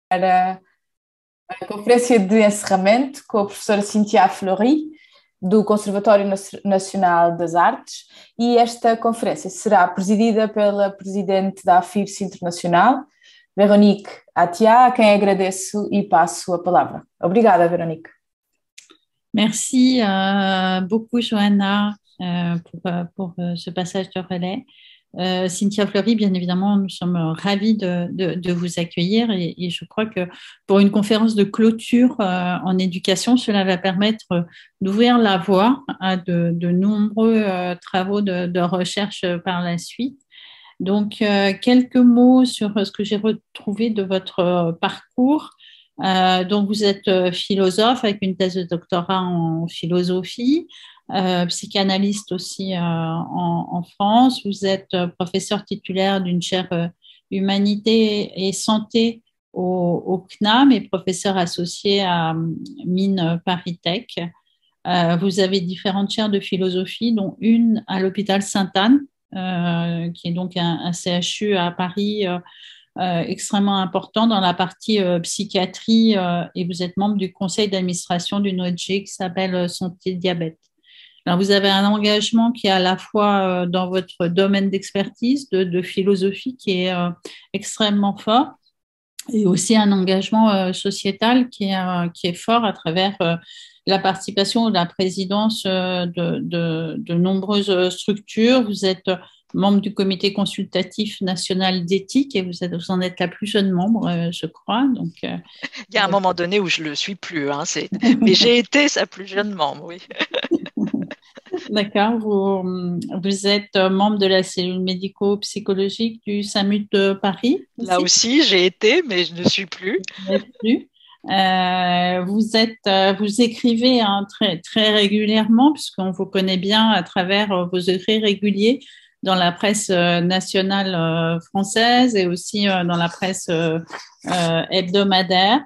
para a conferência de encerramento com a professora Cíntia Fleury, do Conservatório Nacional das Artes, e esta conferência será presidida pela presidente da AFIRS Internacional, Véronique Attia, a quem agradeço e passo a palavra. Obrigada, Véronique. Merci beaucoup, Johanna, pour ce passage de relais. Cynthia Fleury, bien évidemment, nous sommes ravis de vous accueillir et je crois que pour une conférence de clôture en éducation, cela va permettre d'ouvrir la voie à de nombreux travaux de recherche par la suite. Donc, quelques mots sur ce que j'ai retrouvé de votre parcours. Donc, vous êtes philosophe avec une thèse de doctorat en philosophie, psychanalyste aussi en France. Vous êtes professeur titulaire d'une chaire Humanité et Santé au CNAM et professeur associé à Mines Paris Tech. Vous avez différentes chaires de philosophie, dont une à l'hôpital Sainte-Anne, qui est donc un CHU à Paris extrêmement important dans la partie psychiatrie, et vous êtes membre du conseil d'administration d'une ONG qui s'appelle Santé Diabète. Alors, vous avez un engagement qui est à la fois dans votre domaine d'expertise, de philosophie, qui est extrêmement fort, et aussi un engagement sociétal qui est fort à travers la participation ou la présidence de nombreuses structures. Vous êtes membre du comité consultatif national d'éthique et vous en êtes la plus jeune membre, je crois. Donc, il y a un moment donné où je ne le suis plus, hein, mais j'ai été sa plus jeune membre, oui. D'accord. Vous êtes membre de la cellule médico-psychologique du SAMU de Paris aussi. Là aussi, j'ai été, mais je ne suis plus. Vous écrivez très, très régulièrement, puisqu'on vous connaît bien à travers vos écrits réguliers dans la presse nationale française et aussi dans la presse hebdomadaire.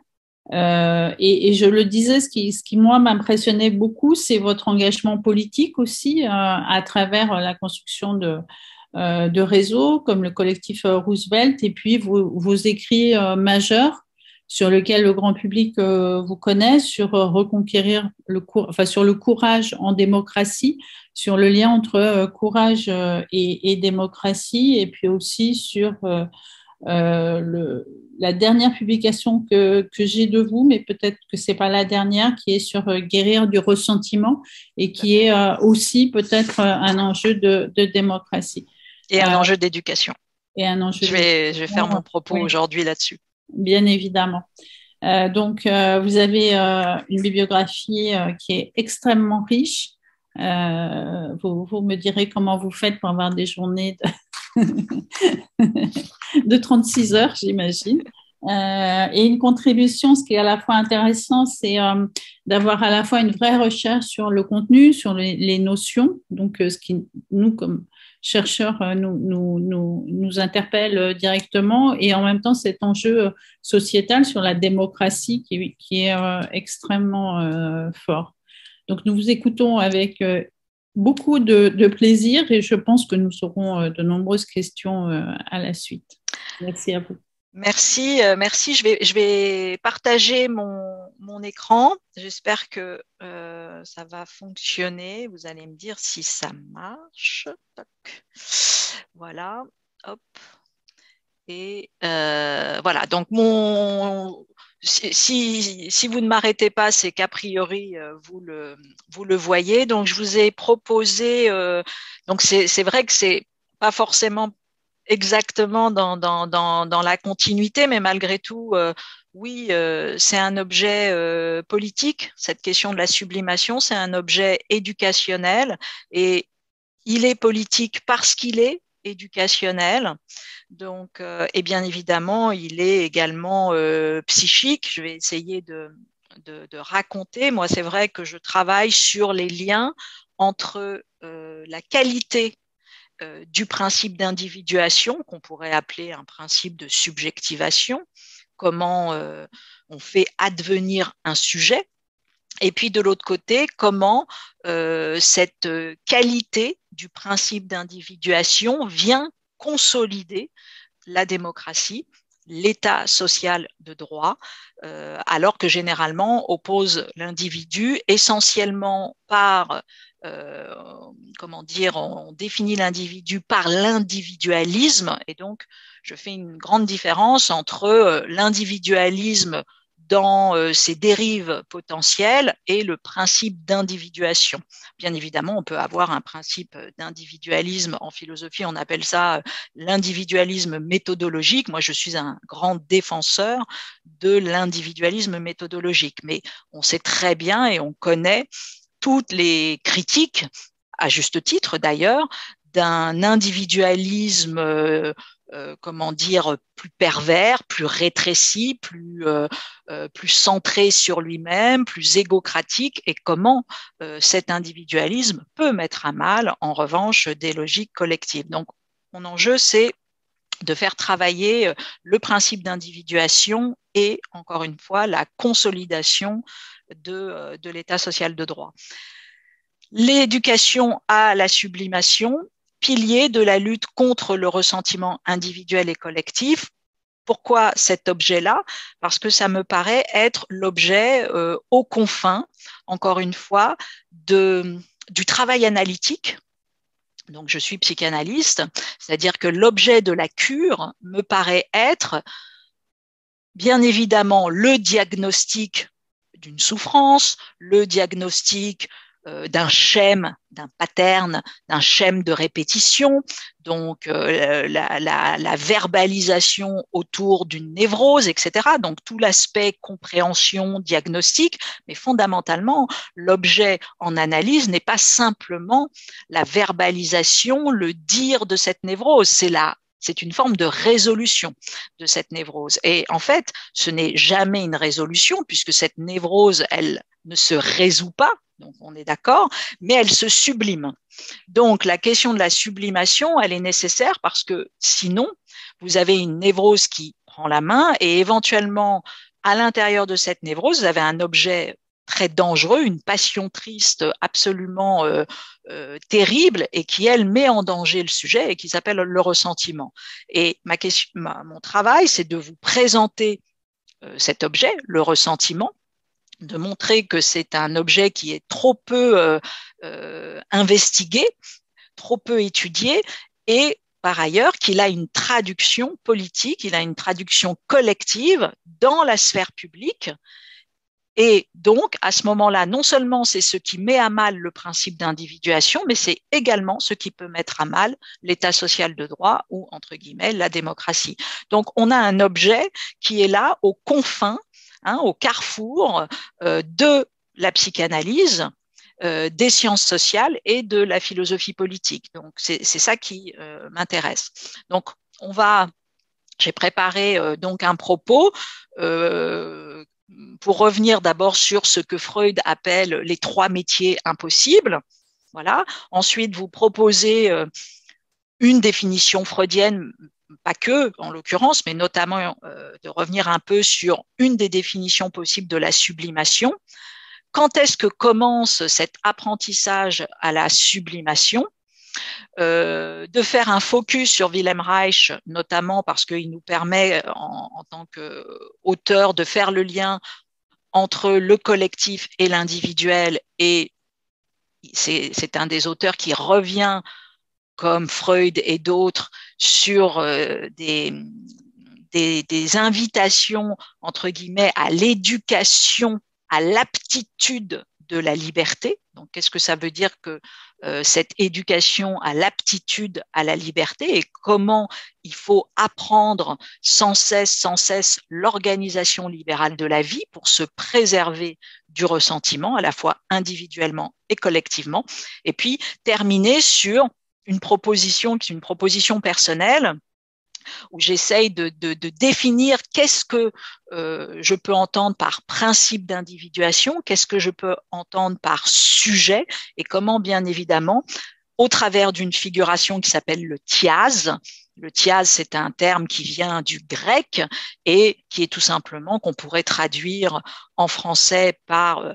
Et je le disais, ce qui moi m'impressionnait beaucoup, c'est votre engagement politique aussi à travers la construction de réseaux comme le collectif Roosevelt et puis vos écrits majeurs sur lesquels le grand public vous connaît, sur reconquérir sur le courage en démocratie, sur le lien entre courage et démocratie, et puis aussi sur la dernière publication que j'ai de vous, mais peut-être que c'est pas la dernière, qui est sur guérir du ressentiment et qui est aussi peut-être un enjeu de démocratie. Et un enjeu d'éducation. Et un enjeu je vais faire mon propos aujourd'hui là-dessus. Bien évidemment. Donc, vous avez une bibliographie qui est extrêmement riche. Vous me direz comment vous faites pour avoir des journées de 36 heures, j'imagine. Et une contribution, ce qui est à la fois intéressant, c'est d'avoir à la fois une vraie recherche sur le contenu, sur les notions, donc ce qui, nous, comme chercheurs, nous interpelle directement, et en même temps cet enjeu sociétal sur la démocratie qui est extrêmement fort. Donc, nous vous écoutons avec beaucoup de plaisir et je pense que nous aurons de nombreuses questions à la suite. Merci à vous. Merci. Je vais partager mon écran. J'espère que ça va fonctionner. Vous allez me dire si ça marche. Toc. Voilà. Hop. Et voilà. Donc si vous ne m'arrêtez pas, c'est qu'a priori vous le voyez. Donc je vous ai proposé. Donc c'est vrai que c'est pas forcément exactement dans la continuité, mais malgré tout, oui, c'est un objet politique. Cette question de la sublimation, c'est un objet éducationnel et il est politique parce qu'il est éducationnel. Donc, et bien évidemment, il est également psychique. Je vais essayer de raconter. Moi, c'est vrai que je travaille sur les liens entre la qualité du principe d'individuation, qu'on pourrait appeler un principe de subjectivation, comment on fait advenir un sujet, et puis de l'autre côté, comment cette qualité du principe d'individuation vient consolider la démocratie l'État social de droit, alors que généralement oppose l'individu essentiellement par, comment dire, on définit l'individu par l'individualisme, et donc je fais une grande différence entre l'individualisme dans ses dérives potentielles et le principe d'individuation. Bien évidemment, on peut avoir un principe d'individualisme en philosophie, on appelle ça l'individualisme méthodologique. Moi, je suis un grand défenseur de l'individualisme méthodologique, mais on sait très bien et on connaît toutes les critiques, à juste titre d'ailleurs, d'un individualisme comment dire, plus pervers, plus rétréci, plus centré sur lui-même, plus égocratique, et comment cet individualisme peut mettre à mal, en revanche, des logiques collectives. Donc, mon enjeu, c'est de faire travailler le principe d'individuation et, encore une fois, la consolidation de l'État social de droit. L'éducation à la sublimation, pilier de la lutte contre le ressentiment individuel et collectif. Pourquoi cet objet-là? Parce que ça me paraît être l'objet aux confins, encore une fois, du travail analytique. Donc, je suis psychanalyste, c'est-à-dire que l'objet de la cure me paraît être, bien évidemment, le diagnostic d'une souffrance, le diagnostic d'un schème, d'un pattern, d'un schème de répétition, donc la verbalisation autour d'une névrose, etc. Donc tout l'aspect compréhension, diagnostic, mais fondamentalement, l'objet en analyse n'est pas simplement la verbalisation, le dire de cette névrose, c'est une forme de résolution de cette névrose. Et en fait, ce n'est jamais une résolution puisque cette névrose, elle ne se résout pas, donc on est d'accord, mais elle se sublime. Donc la question de la sublimation, elle est nécessaire parce que sinon, vous avez une névrose qui prend la main et éventuellement, à l'intérieur de cette névrose, vous avez un objet très dangereux, une passion triste absolument terrible et qui, elle, met en danger le sujet et qui s'appelle le ressentiment. Et mon travail, c'est de vous présenter cet objet, le ressentiment, de montrer que c'est un objet qui est trop peu investigué, trop peu étudié et par ailleurs qu'il a une traduction politique, il a une traduction collective dans la sphère publique. Et donc, à ce moment-là, non seulement c'est ce qui met à mal le principe d'individuation, mais c'est également ce qui peut mettre à mal l'État social de droit ou, entre guillemets, la démocratie. Donc, on a un objet qui est là aux confins, au carrefour de la psychanalyse, des sciences sociales et de la philosophie politique. Donc, c'est ça qui m'intéresse. Donc, j'ai préparé donc un propos pour revenir d'abord sur ce que Freud appelle les 3 métiers impossibles. Voilà. Ensuite, vous proposez une définition freudienne, pas que en l'occurrence, mais notamment de revenir un peu sur une des définitions possibles de la sublimation. Quand est-ce que commence cet apprentissage à la sublimation? De faire un focus sur Wilhelm Reich, notamment parce qu'il nous permet, en tant qu'auteur, de faire le lien entre le collectif et l'individuel, et c'est un des auteurs qui revient, comme Freud et d'autres, sur des invitations, entre guillemets, à l'éducation, à l'aptitude de la liberté. Donc, qu'est-ce que ça veut dire que cette éducation à l'aptitude à la liberté et comment il faut apprendre sans cesse l'organisation libérale de la vie pour se préserver du ressentiment, à la fois individuellement et collectivement. Et puis, terminer sur une proposition qui est une proposition personnelle où j'essaye de définir qu'est-ce que je peux entendre par principe d'individuation, qu'est-ce que je peux entendre par sujet et comment, bien évidemment, au travers d'une figuration qui s'appelle le tiaz. Le tiaz, c'est un terme qui vient du grec et qui est tout simplement qu'on pourrait traduire en français par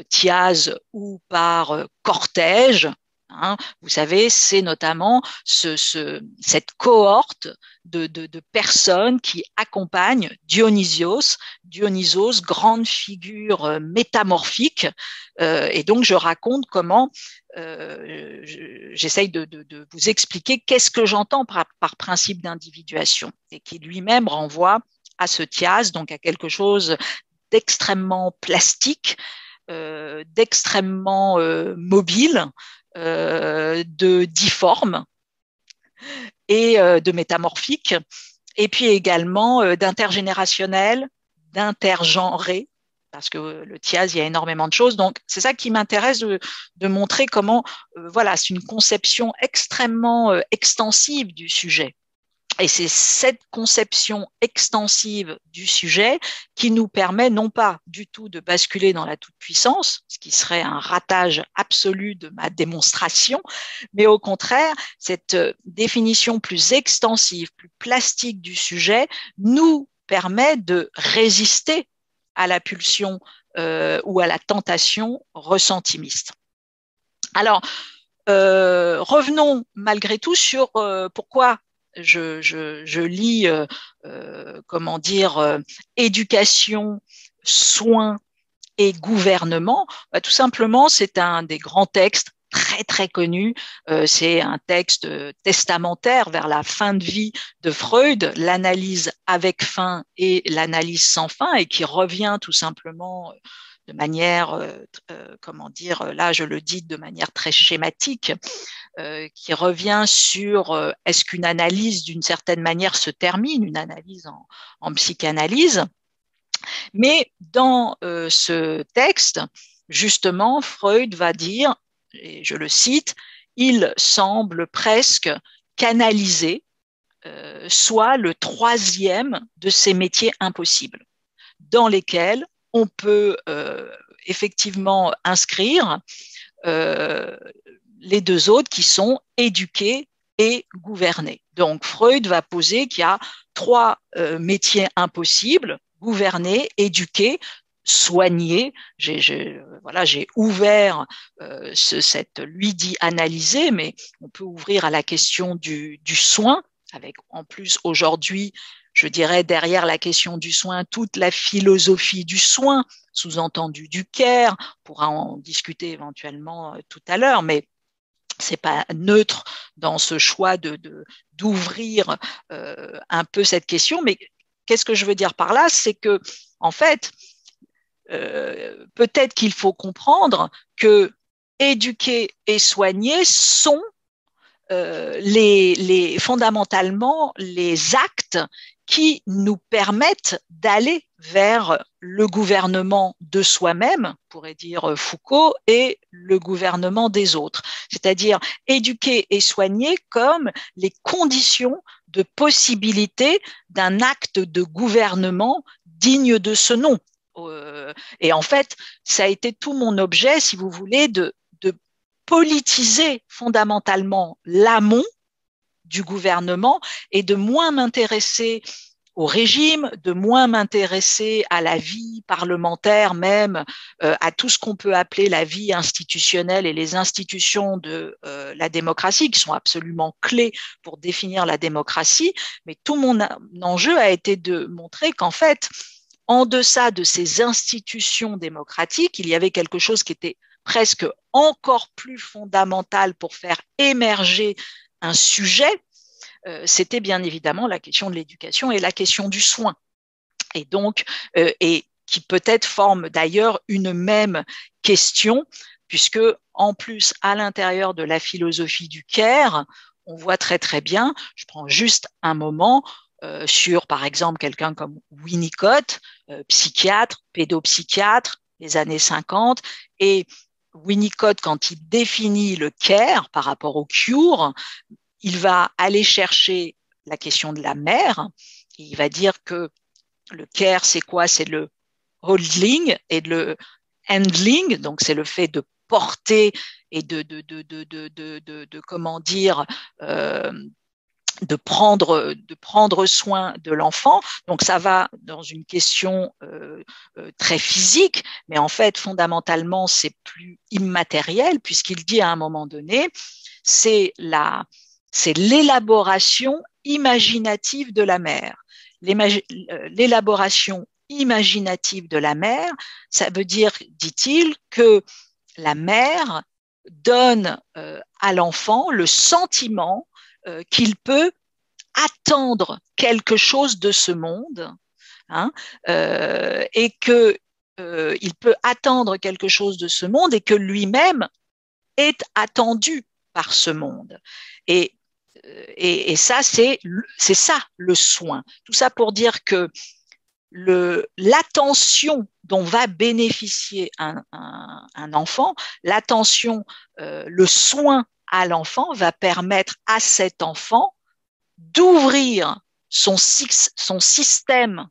tiaz ou par cortège. Hein. Vous savez, c'est notamment cette cohorte de personnes qui accompagnent Dionysos, grande figure métamorphique. Et donc, je raconte comment j'essaye de vous expliquer qu'est-ce que j'entends par principe d'individuation, et qui lui-même renvoie à ce thias, donc à quelque chose d'extrêmement plastique, d'extrêmement mobile, de difforme et de métamorphique, et puis également d'intergénérationnel, d'intergenré, parce que le thias, il y a énormément de choses. Donc, c'est ça qui m'intéresse de montrer comment, voilà, c'est une conception extrêmement extensive du sujet. Et c'est cette conception extensive du sujet qui nous permet non pas du tout de basculer dans la toute-puissance, ce qui serait un ratage absolu de ma démonstration, mais au contraire, cette définition plus extensive, plus plastique du sujet nous permet de résister à la pulsion ou à la tentation ressentimiste. Alors, revenons malgré tout sur pourquoi je lis, comment dire, éducation, soins et gouvernement. Bah, tout simplement, c'est un des grands textes très très connus. C'est un texte testamentaire vers la fin de vie de Freud, l'analyse avec fin et l'analyse sans fin, et qui revient tout simplement de manière, comment dire, là je le dis de manière très schématique, qui revient sur est-ce qu'une analyse d'une certaine manière se termine, une analyse en psychanalyse. Mais dans ce texte, justement, Freud va dire, et je le cite, il semble presque canaliser soit le troisième de ces métiers impossibles, dans lesquels on peut effectivement inscrire les deux autres qui sont éduquer et gouverner. Donc Freud va poser qu'il y a trois métiers impossibles: gouverner, éduquer, soigner. J'ai ouvert lui dit analyser, mais on peut ouvrir à la question du soin, avec en plus aujourd'hui, je dirais, derrière la question du soin, toute la philosophie du soin, sous-entendu du care. On pourra en discuter éventuellement tout à l'heure, mais c'est pas neutre dans ce choix d'ouvrir un peu cette question. Mais qu'est-ce que je veux dire par là? C'est que, en fait, peut-être qu'il faut comprendre que éduquer et soigner sont fondamentalement les actes qui nous permettent d'aller vers le gouvernement de soi-même, pourrait dire Foucault, et le gouvernement des autres. C'est-à-dire éduquer et soigner comme les conditions de possibilité d'un acte de gouvernement digne de ce nom. Et en fait, ça a été tout mon objet, si vous voulez, de politiser fondamentalement l'amont du gouvernement et de moins m'intéresser au régime, de moins m'intéresser à la vie parlementaire, même à tout ce qu'on peut appeler la vie institutionnelle et les institutions de la démocratie, qui sont absolument clés pour définir la démocratie. Mais tout mon enjeu a été de montrer qu'en fait, en deçà de ces institutions démocratiques, il y avait quelque chose qui était presque encore plus fondamental pour faire émerger un sujet, c'était bien évidemment la question de l'éducation et la question du soin. Et donc, et qui peut-être forme d'ailleurs une même question, puisque en plus, à l'intérieur de la philosophie du care, on voit très très bien, je prends juste un moment, sur par exemple quelqu'un comme Winnicott, psychiatre, pédopsychiatre, les années 50, et Winnicott, quand il définit le care par rapport au cure, il va aller chercher la question de la mère, et il va dire que le care, c'est quoi? C'est le holding et le handling, donc c'est le fait de porter et de comment dire, prendre soin de l'enfant. Donc ça va dans une question très physique, mais en fait fondamentalement c'est plus immatériel puisqu'il dit à un moment donné, c'est l'élaboration imaginative de la mère. L'élaboration imaginative de la mère, ça veut dire, dit-il, que la mère donne à l'enfant le sentiment qu'il peut attendre quelque chose de ce monde, hein, et que il peut attendre quelque chose de ce monde et que lui-même est attendu par ce monde. Et ça, c'est ça le soin. Tout ça pour dire que l'attention dont va bénéficier un enfant, l'attention, le soin à l'enfant va permettre à cet enfant d'ouvrir son système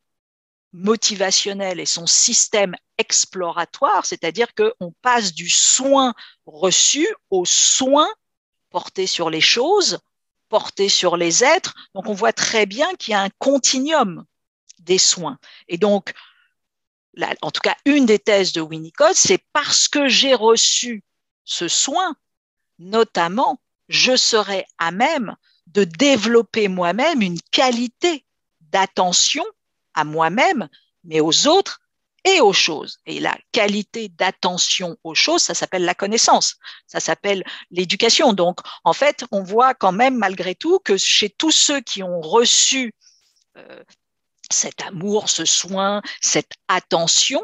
motivationnel et son système exploratoire, c'est-à-dire qu'on passe du soin reçu au soin porté sur les choses, porté sur les êtres. Donc on voit très bien qu'il y a un continuum des soins. Et donc, là, en tout cas, une des thèses de Winnicott, c'est parce que j'ai reçu ce soin, notamment, je serai à même de développer moi-même une qualité d'attention à moi-même, mais aux autres et aux choses. Et la qualité d'attention aux choses, ça s'appelle la connaissance, ça s'appelle l'éducation. Donc, en fait, on voit quand même, malgré tout, que chez tous ceux qui ont reçu cet amour, ce soin, cette attention,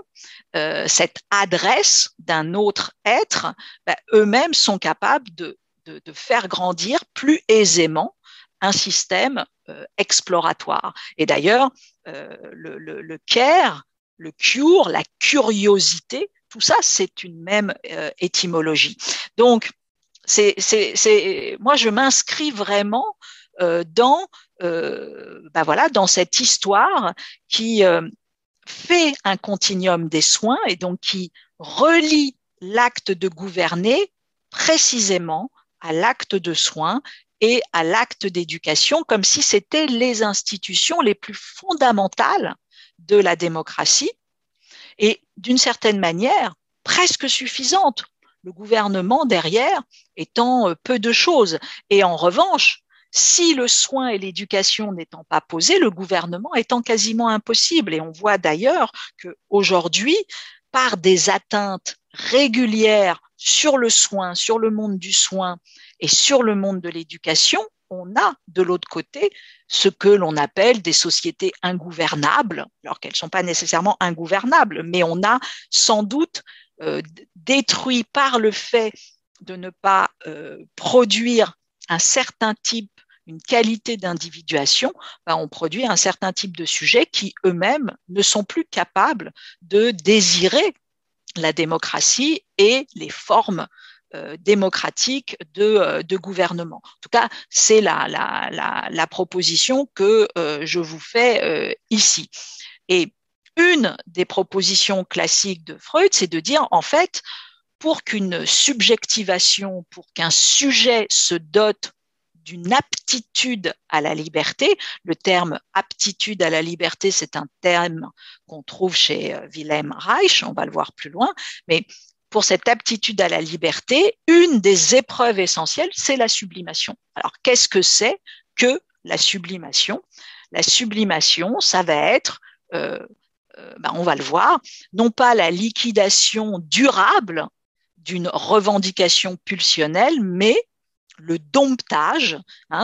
cette adresse d'un autre être, eux-mêmes sont capables de faire grandir plus aisément un système exploratoire. Et d'ailleurs, le care, le cure, la curiosité, tout ça, c'est une même étymologie. Donc, moi, je m'inscris vraiment dans cette histoire qui fait un continuum des soins et donc qui relie l'acte de gouverner précisément à l'acte de soin et à l'acte d'éducation, comme si c'était les institutions les plus fondamentales de la démocratie et d'une certaine manière presque suffisantes. Le gouvernement derrière étant peu de choses. Et en revanche, si le soin et l'éducation n'étant pas posés, le gouvernement étant quasiment impossible. Et on voit d'ailleurs qu'aujourd'hui, par des atteintes régulières sur le soin, sur le monde du soin et sur le monde de l'éducation, on a de l'autre côté ce que l'on appelle des sociétés ingouvernables, alors qu'elles ne sont pas nécessairement ingouvernables, mais on a sans doute détruit par le fait de ne pas produire un certain type, une qualité d'individuation, on produit un certain type de sujets qui eux-mêmes ne sont plus capables de désirer la démocratie et les formes démocratiques de gouvernement. En tout cas, c'est la proposition que je vous fais ici. Et une des propositions classiques de Freud, c'est de dire, en fait, pour qu'une subjectivation, pour qu'un sujet se dote d'une aptitude à la liberté, le terme aptitude à la liberté, c'est un terme qu'on trouve chez Wilhelm Reich, on va le voir plus loin, mais pour cette aptitude à la liberté, une des épreuves essentielles, c'est la sublimation. Alors, qu'est-ce que c'est que la sublimation? La sublimation, ça va être, on va le voir, non pas la liquidation durable d'une revendication pulsionnelle, mais le domptage.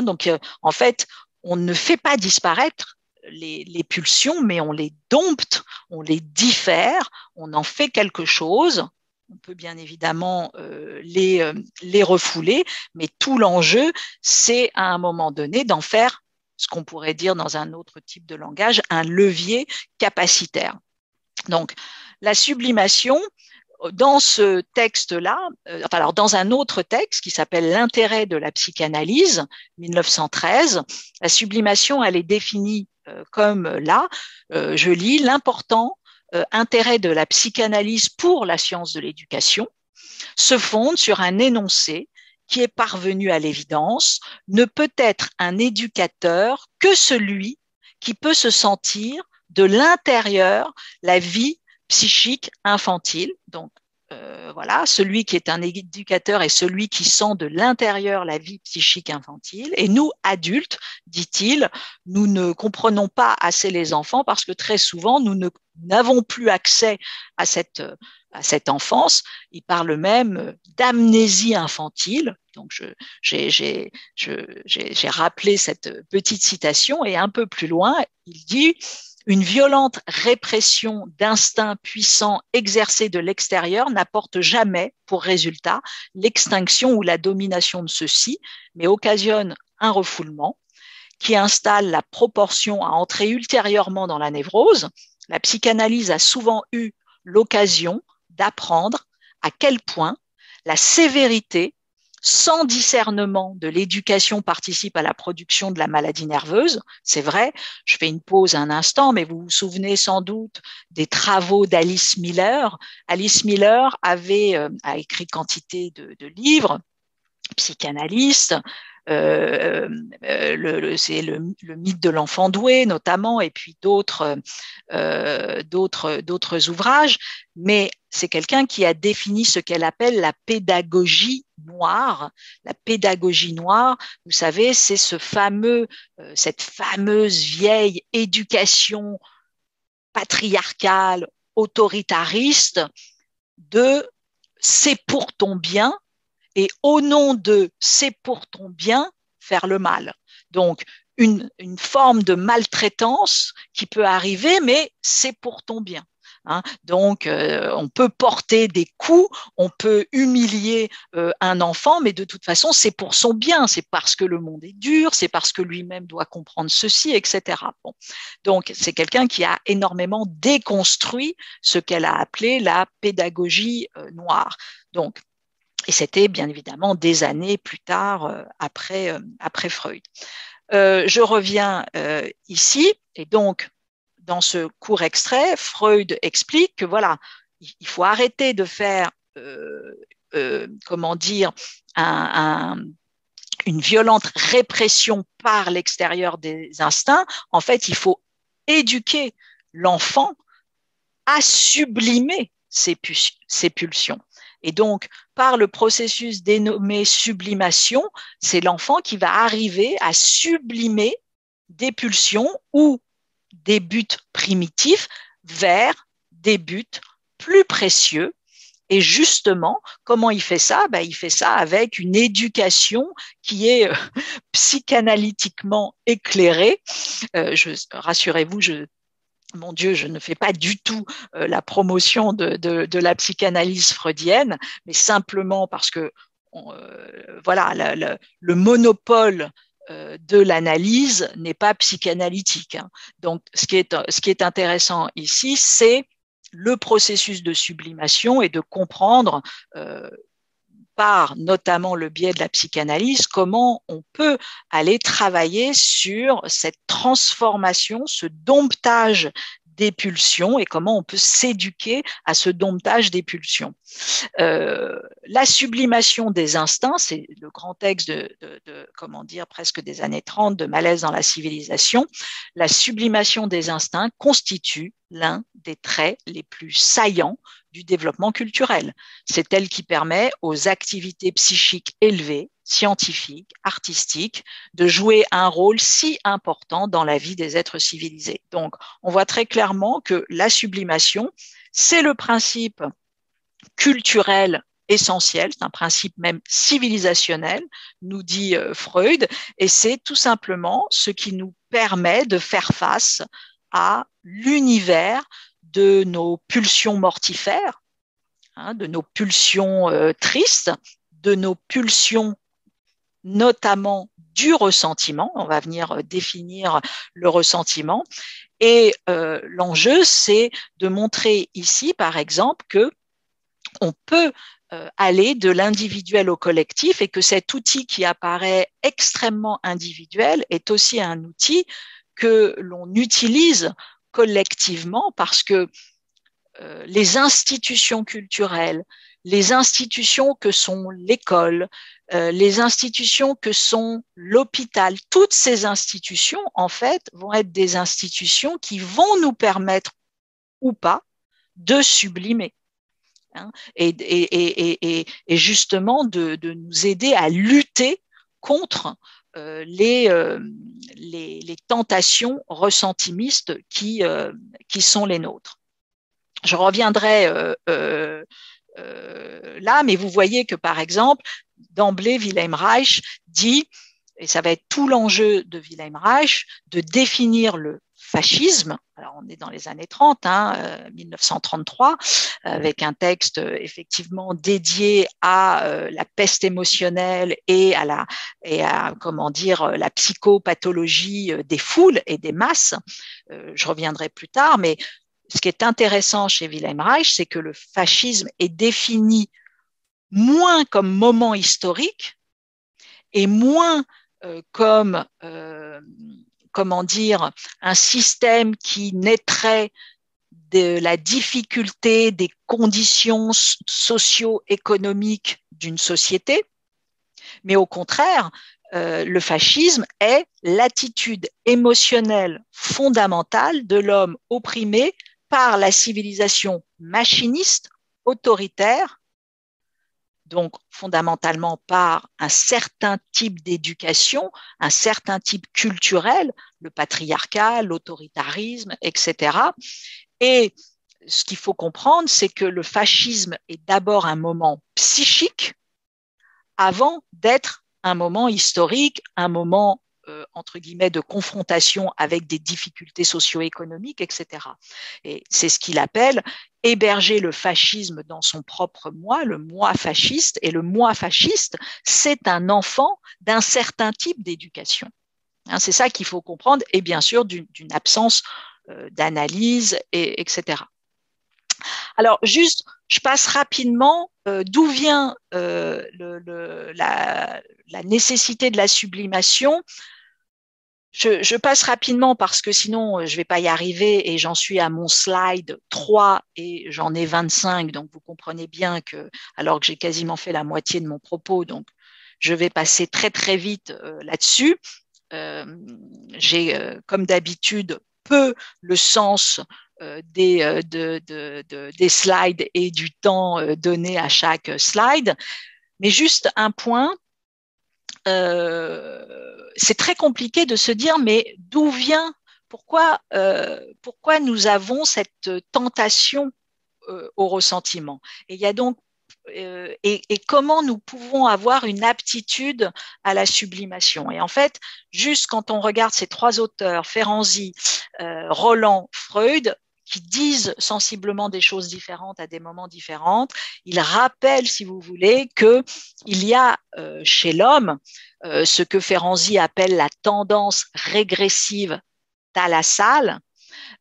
Donc, en fait, on ne fait pas disparaître les pulsions, mais on les dompte, on les diffère, on en fait quelque chose. On peut bien évidemment les refouler, mais tout l'enjeu, c'est à un moment donné d'en faire ce qu'on pourrait dire dans un autre type de langage, un levier capacitaire. Donc, la sublimation, dans ce texte-là, alors dans un autre texte qui s'appelle L'intérêt de la psychanalyse, 1913, la sublimation, elle est définie comme là, je lis, l'important intérêt de la psychanalyse pour la science de l'éducation se fonde sur un énoncé qui est parvenu à l'évidence, ne peut être un éducateur que celui qui peut se sentir de l'intérieur la vie psychique infantile. Donc, voilà, celui qui est un éducateur est celui qui sent de l'intérieur la vie psychique infantile. Et nous, adultes, dit-il, nous ne comprenons pas assez les enfants parce que très souvent, nous n'avons plus accès à cette enfance. Il parle même d'amnésie infantile. Donc, j'ai rappelé cette petite citation et un peu plus loin, il dit: une violente répression d'instincts puissants exercés de l'extérieur n'apporte jamais pour résultat l'extinction ou la domination de ceux-ci, mais occasionne un refoulement qui installe la proportion à entrer ultérieurement dans la névrose. La psychanalyse a souvent eu l'occasion d'apprendre à quel point la sévérité sans discernement de l'éducation participe à la production de la maladie nerveuse. C'est vrai, je fais une pause un instant, mais vous vous souvenez sans doute des travaux d'Alice Miller. Alice Miller a écrit quantité de livres, psychanalyste, c'est le mythe de l'enfant doué notamment, et puis d'autres ouvrages, mais c'est quelqu'un qui a défini ce qu'elle appelle la pédagogie noire. La pédagogie noire, vous savez, c'est cette fameuse vieille éducation patriarcale, autoritariste de c'est pour ton bien, et au nom de c'est pour ton bien, faire le mal. Donc, une forme de maltraitance qui peut arriver, mais c'est pour ton bien. Hein. Donc, on peut porter des coups, on peut humilier un enfant, mais de toute façon, c'est pour son bien. C'est parce que le monde est dur, c'est parce que lui-même doit comprendre ceci, etc. Bon. Donc, c'est quelqu'un qui a énormément déconstruit ce qu'elle a appelé la pédagogie noire. Donc, et c'était bien évidemment des années plus tard, après Freud. Je reviens ici, et donc, dans ce court extrait, Freud explique que voilà, il faut arrêter de faire, comment dire, une violente répression par l'extérieur des instincts. En fait, il faut éduquer l'enfant à sublimer ses pulsions. Et donc, par le processus dénommé sublimation, c'est l'enfant qui va arriver à sublimer des pulsions ou des buts primitifs vers des buts plus précieux. Et justement, comment il fait ça? Il fait ça avec une éducation qui est psychanalytiquement éclairée. Rassurez-vous, mon Dieu, je ne fais pas du tout la promotion de la psychanalyse freudienne, mais simplement parce que voilà, le monopole de l'analyse n'est pas psychanalytique. Hein. Donc, ce qui est intéressant ici, c'est le processus de sublimation et de comprendre par notamment le biais de la psychanalyse, comment on peut aller travailler sur cette transformation, ce domptage des pulsions et comment on peut s'éduquer à ce domptage des pulsions. La sublimation des instincts, c'est le grand texte comment dire, presque des années 30 de Malaise dans la civilisation. La sublimation des instincts constitue l'un des traits les plus saillants du développement culturel. C'est elle qui permet aux activités psychiques élevées, scientifiques, artistiques, de jouer un rôle si important dans la vie des êtres civilisés. Donc, on voit très clairement que la sublimation, c'est le principe culturel essentiel, c'est un principe même civilisationnel, nous dit Freud, et c'est tout simplement ce qui nous permet de faire face à l'univers de nos pulsions mortifères, hein, de nos pulsions tristes, de nos pulsions notamment du ressentiment. On va venir définir le ressentiment. Et l'enjeu, c'est de montrer ici, par exemple, que on peut aller de l'individuel au collectif et que cet outil qui apparaît extrêmement individuel est aussi un outil que l'on utilise collectivement parce que les institutions culturelles, les institutions que sont l'école, les institutions que sont l'hôpital, toutes ces institutions, en fait, vont être des institutions qui vont nous permettre ou pas de sublimer. Hein, et justement de nous aider à lutter contre les tentations ressentimistes qui sont les nôtres. Je reviendrai là, mais vous voyez que par exemple, d'emblée, Wilhelm Reich dit, et ça va être tout l'enjeu de Wilhelm Reich, de définir le fascisme. Alors on est dans les années 30, 1933, avec un texte effectivement dédié à la peste émotionnelle et à comment dire, la psychopathologie des foules et des masses. Je reviendrai plus tard, mais ce qui est intéressant chez Wilhelm Reich, c'est que le fascisme est défini moins comme moment historique et moins comme comment dire, un système qui naîtrait de la difficulté des conditions socio-économiques d'une société, mais au contraire, le fascisme est l'attitude émotionnelle fondamentale de l'homme opprimé par la civilisation machiniste, autoritaire, donc fondamentalement par un certain type d'éducation, un certain type culturel, le patriarcat, l'autoritarisme, etc. Et ce qu'il faut comprendre, c'est que le fascisme est d'abord un moment psychique avant d'être un moment historique, un moment entre guillemets de confrontation avec des difficultés socio-économiques, etc. Et c'est ce qu'il appelle héberger le fascisme dans son propre moi, le moi fasciste. Et le moi fasciste, c'est un enfant d'un certain type d'éducation. Hein, c'est ça qu'il faut comprendre, et bien sûr d'une absence d'analyse, etc. Alors, juste, je passe rapidement d'où vient la nécessité de la sublimation. Je passe rapidement parce que sinon, je ne vais pas y arriver et j'en suis à mon slide 3 et j'en ai 25. Donc, vous comprenez bien que, alors que j'ai quasiment fait la moitié de mon propos, donc je vais passer très, très vite là-dessus. J'ai, comme d'habitude, peu le sens des slides et du temps donné à chaque slide. Mais juste un point, c'est très compliqué de se dire, mais d'où vient, pourquoi nous avons cette tentation au ressentiment? Et il y a donc et comment nous pouvons avoir une aptitude à la sublimation. Et en fait, juste quand on regarde ces trois auteurs, Ferenczi, Rolland, Freud, qui disent sensiblement des choses différentes à des moments différents, ils rappellent, si vous voulez, qu'il y a chez l'homme ce que Ferenczi appelle la tendance régressive thalassale.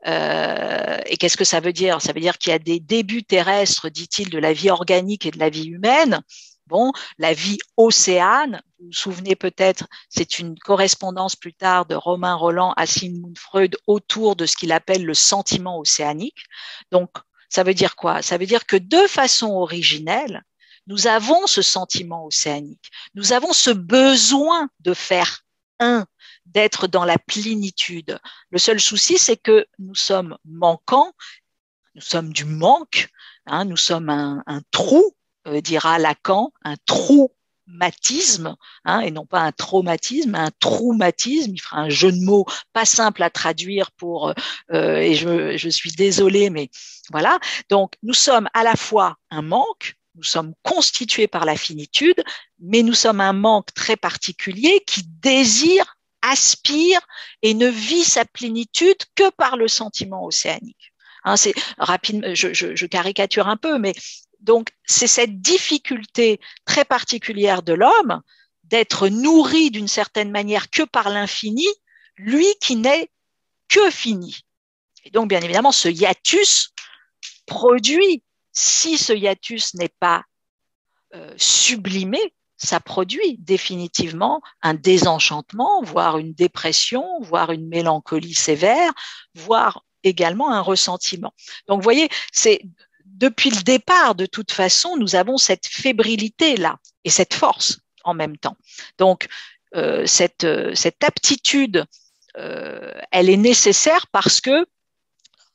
Et qu'est-ce que ça veut dire? Ça veut dire qu'il y a des débuts terrestres, dit-il, de la vie organique et de la vie humaine. Bon, la vie océane, vous vous souvenez peut-être, c'est une correspondance plus tard de Romain Rolland à Sigmund Freud autour de ce qu'il appelle le sentiment océanique. Donc, ça veut dire quoi? Ça veut dire que de façon originelle, nous avons ce sentiment océanique. Nous avons ce besoin de faire un, d'être dans la plénitude. Le seul souci, c'est que nous sommes manquants, nous sommes du manque, hein, nous sommes un trou, dira Lacan, un traumatisme, hein, et non pas un traumatisme, un traumatisme. Il fera un jeu de mots pas simple à traduire pour, et je suis désolée, mais voilà. Donc, nous sommes à la fois un manque, nous sommes constitués par la finitude, mais nous sommes un manque très particulier qui désire, aspire et ne vit sa plénitude que par le sentiment océanique. Hein, c'est rapide, je caricature un peu, mais donc c'est cette difficulté très particulière de l'homme d'être nourri d'une certaine manière que par l'infini, lui qui n'est que fini. Et donc, bien évidemment, ce hiatus produit, si ce hiatus n'est pas sublimé, ça produit définitivement un désenchantement, voire une dépression, voire une mélancolie sévère, voire également un ressentiment. Donc, vous voyez, c'est depuis le départ, de toute façon, nous avons cette fébrilité-là et cette force en même temps. Donc, cette aptitude, elle est nécessaire parce que,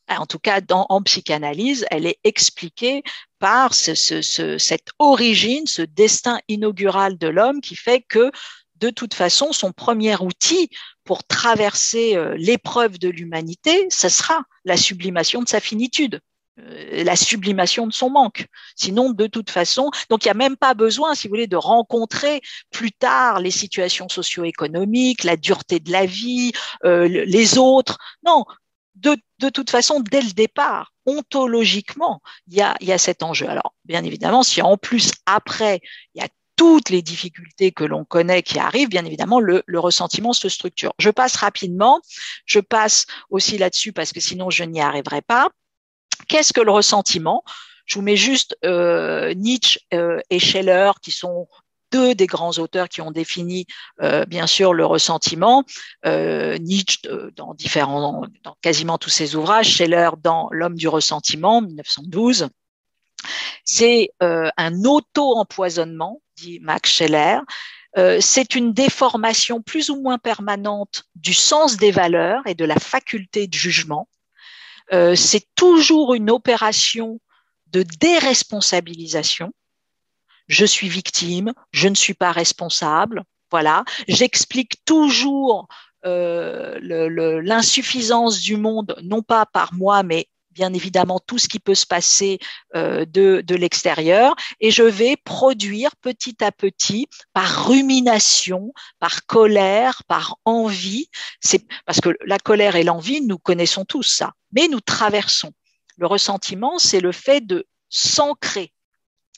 en tout cas en psychanalyse, elle est expliquée par cette origine, ce destin inaugural de l'homme qui fait que, de toute façon, son premier outil pour traverser l'épreuve de l'humanité, ce sera la sublimation de sa finitude, la sublimation de son manque. Sinon, de toute façon, donc il n'y a même pas besoin, si vous voulez, de rencontrer plus tard les situations socio-économiques, la dureté de la vie, les autres. Non, de toute façon, dès le départ, ontologiquement, il y a cet enjeu. Alors, bien évidemment, si en plus, après, il y a toutes les difficultés que l'on connaît qui arrivent, bien évidemment, le ressentiment se structure. Je passe rapidement, je passe aussi là-dessus parce que sinon je n'y arriverai pas. Qu'est-ce que le ressentiment? Je vous mets juste Nietzsche et Scheler, qui sont deux des grands auteurs qui ont défini, bien sûr, le ressentiment. Nietzsche dans quasiment tous ses ouvrages, Scheler dans L'homme du ressentiment, 1912. C'est un auto-empoisonnement, dit Max Scheler. C'est une déformation plus ou moins permanente du sens des valeurs et de la faculté de jugement. C'est toujours une opération de déresponsabilisation. Je suis victime, je ne suis pas responsable. Voilà, j'explique toujours l'insuffisance du monde, non pas par moi, mais bien évidemment tout ce qui peut se passer de l'extérieur, et je vais produire petit à petit, par rumination, par colère, par envie. C'est parce que la colère et l'envie, nous connaissons tous ça, mais nous traversons. Le ressentiment, c'est le fait de s'ancrer,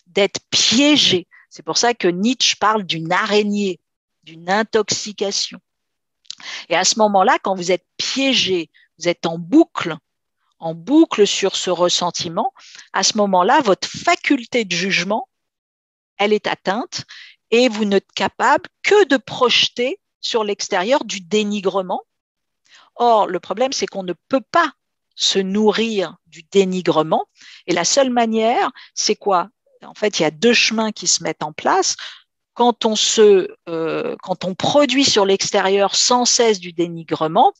d'être piégé. C'est pour ça que Nietzsche parle d'une araignée, d'une intoxication. Et à ce moment-là, quand vous êtes piégé, vous êtes en boucle sur ce ressentiment, à ce moment-là, votre faculté de jugement, elle est atteinte et vous n'êtes capable que de projeter sur l'extérieur du dénigrement. Or, le problème, c'est qu'on ne peut pas se nourrir du dénigrement et la seule manière, c'est quoi? En fait, il y a deux chemins qui se mettent en place. Quand on produit sur l'extérieur sans cesse du dénigrement,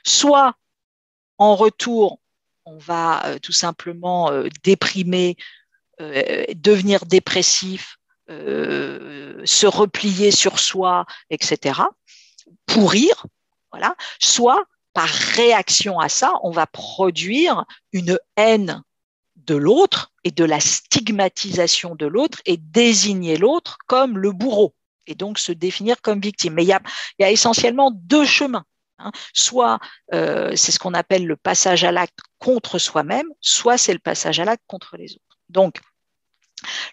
soit en retour, on va tout simplement déprimer, devenir dépressif, se replier sur soi, etc., pourrir, voilà. Soit par réaction à ça, on va produire une haine de l'autre et de la stigmatisation de l'autre et désigner l'autre comme le bourreau et donc se définir comme victime. Mais il y a essentiellement deux chemins. Soit c'est ce qu'on appelle le passage à l'acte contre soi-même, soit c'est le passage à l'acte contre les autres. Donc,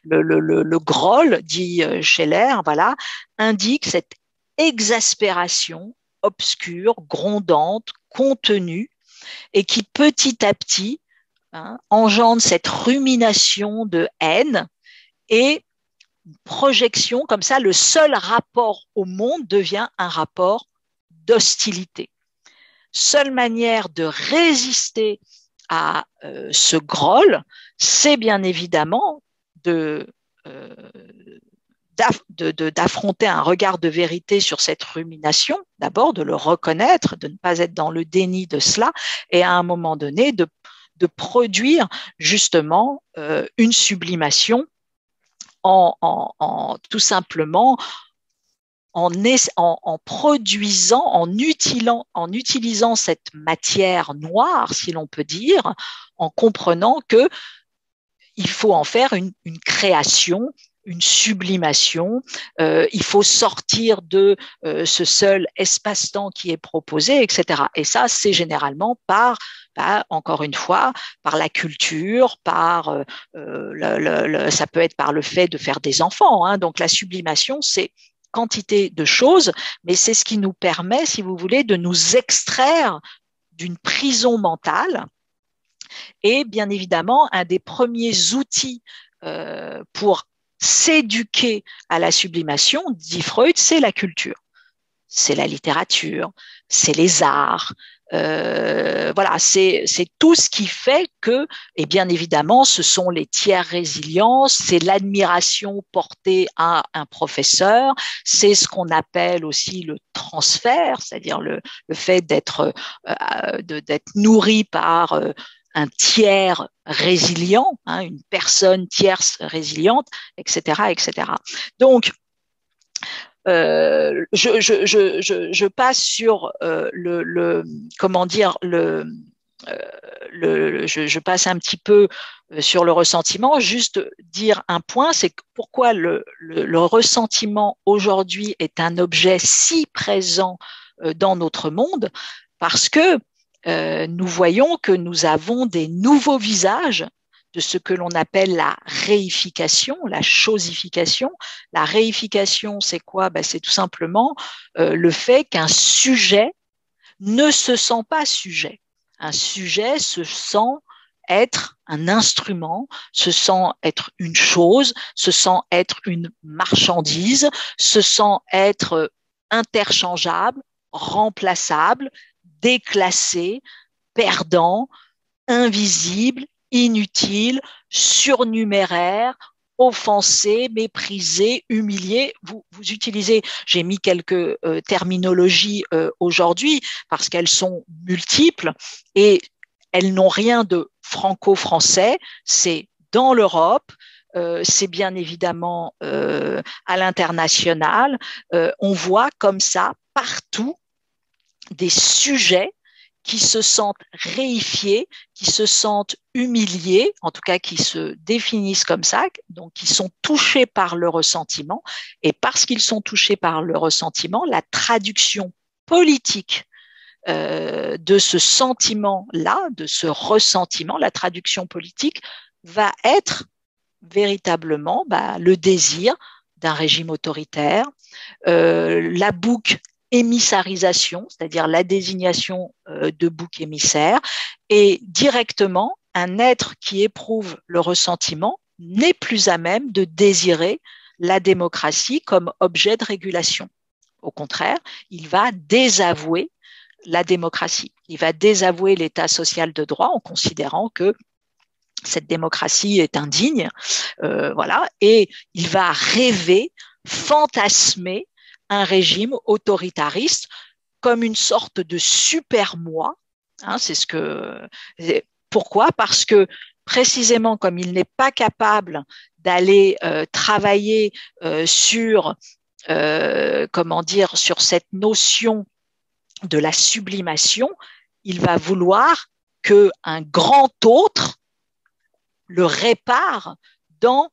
le Groll, dit Scheler, voilà, indique cette exaspération obscure, grondante, contenue, et qui petit à petit engendre cette rumination de haine et une projection, comme ça, le seul rapport au monde devient un rapport d'hostilité. Seule manière de résister à ce Groll, c'est bien évidemment d'affronter un regard de vérité sur cette rumination, d'abord de le reconnaître, de ne pas être dans le déni de cela, et à un moment donné de produire justement une sublimation en tout simplement en produisant, en utilisant cette matière noire, si l'on peut dire, en comprenant que il faut en faire une création, une sublimation, il faut sortir de ce seul espace-temps qui est proposé, etc. Et ça, c'est généralement encore une fois, par la culture, par ça peut être par le fait de faire des enfants. Hein. Donc la sublimation, c'est quantité de choses, mais c'est ce qui nous permet, si vous voulez, de nous extraire d'une prison mentale. Et bien évidemment, un des premiers outils pour s'éduquer à la sublimation, dit Freud, c'est la culture. C'est la littérature, c'est les arts, Voilà, c'est tout ce qui fait que, et bien évidemment, ce sont les tiers résiliences, c'est l'admiration portée à un professeur, c'est ce qu'on appelle aussi le transfert, c'est-à-dire le fait d'être nourri par un tiers résilient, hein, une personne tierce résiliente, etc., etc. Donc, je passe sur comment dire je passe un petit peu sur le ressentiment. Juste dire un point, c'est pourquoi le ressentiment aujourd'hui est un objet si présent dans notre monde, parce que nous voyons que nous avons des nouveaux visages de ce que l'on appelle la réification, la chosification. La réification, c'est quoi? C'est tout simplement le fait qu'un sujet ne se sent pas sujet. Un sujet se sent être un instrument, se sent être une chose, se sent être une marchandise, se sent être interchangeable, remplaçable, déclassé, perdant, invisible, inutile, surnuméraire, offensé, méprisé, humilié. Vous utilisez, j'ai mis quelques terminologies aujourd'hui parce qu'elles sont multiples et elles n'ont rien de franco-français, c'est dans l'Europe, c'est bien évidemment à l'international. On voit comme ça partout des sujets qui se sentent réifiés, qui se sentent humiliés, en tout cas qui se définissent comme ça, donc qui sont touchés par le ressentiment. Et parce qu'ils sont touchés par le ressentiment, la traduction politique de ce sentiment-là, de ce ressentiment, la traduction politique va être véritablement le désir d'un régime autoritaire, la boucle émissarisation, c'est-à-dire la désignation de bouc émissaire, et directement, un être qui éprouve le ressentiment n'est plus à même de désirer la démocratie comme objet de régulation. Au contraire, il va désavouer la démocratie. Il va désavouer l'état social de droit en considérant que cette démocratie est indigne, voilà, et il va rêver, fantasmer un régime autoritariste comme une sorte de super-moi. Hein, pourquoi? Parce que précisément comme il n'est pas capable d'aller travailler sur sur cette notion de la sublimation, il va vouloir qu'un grand autre le répare dans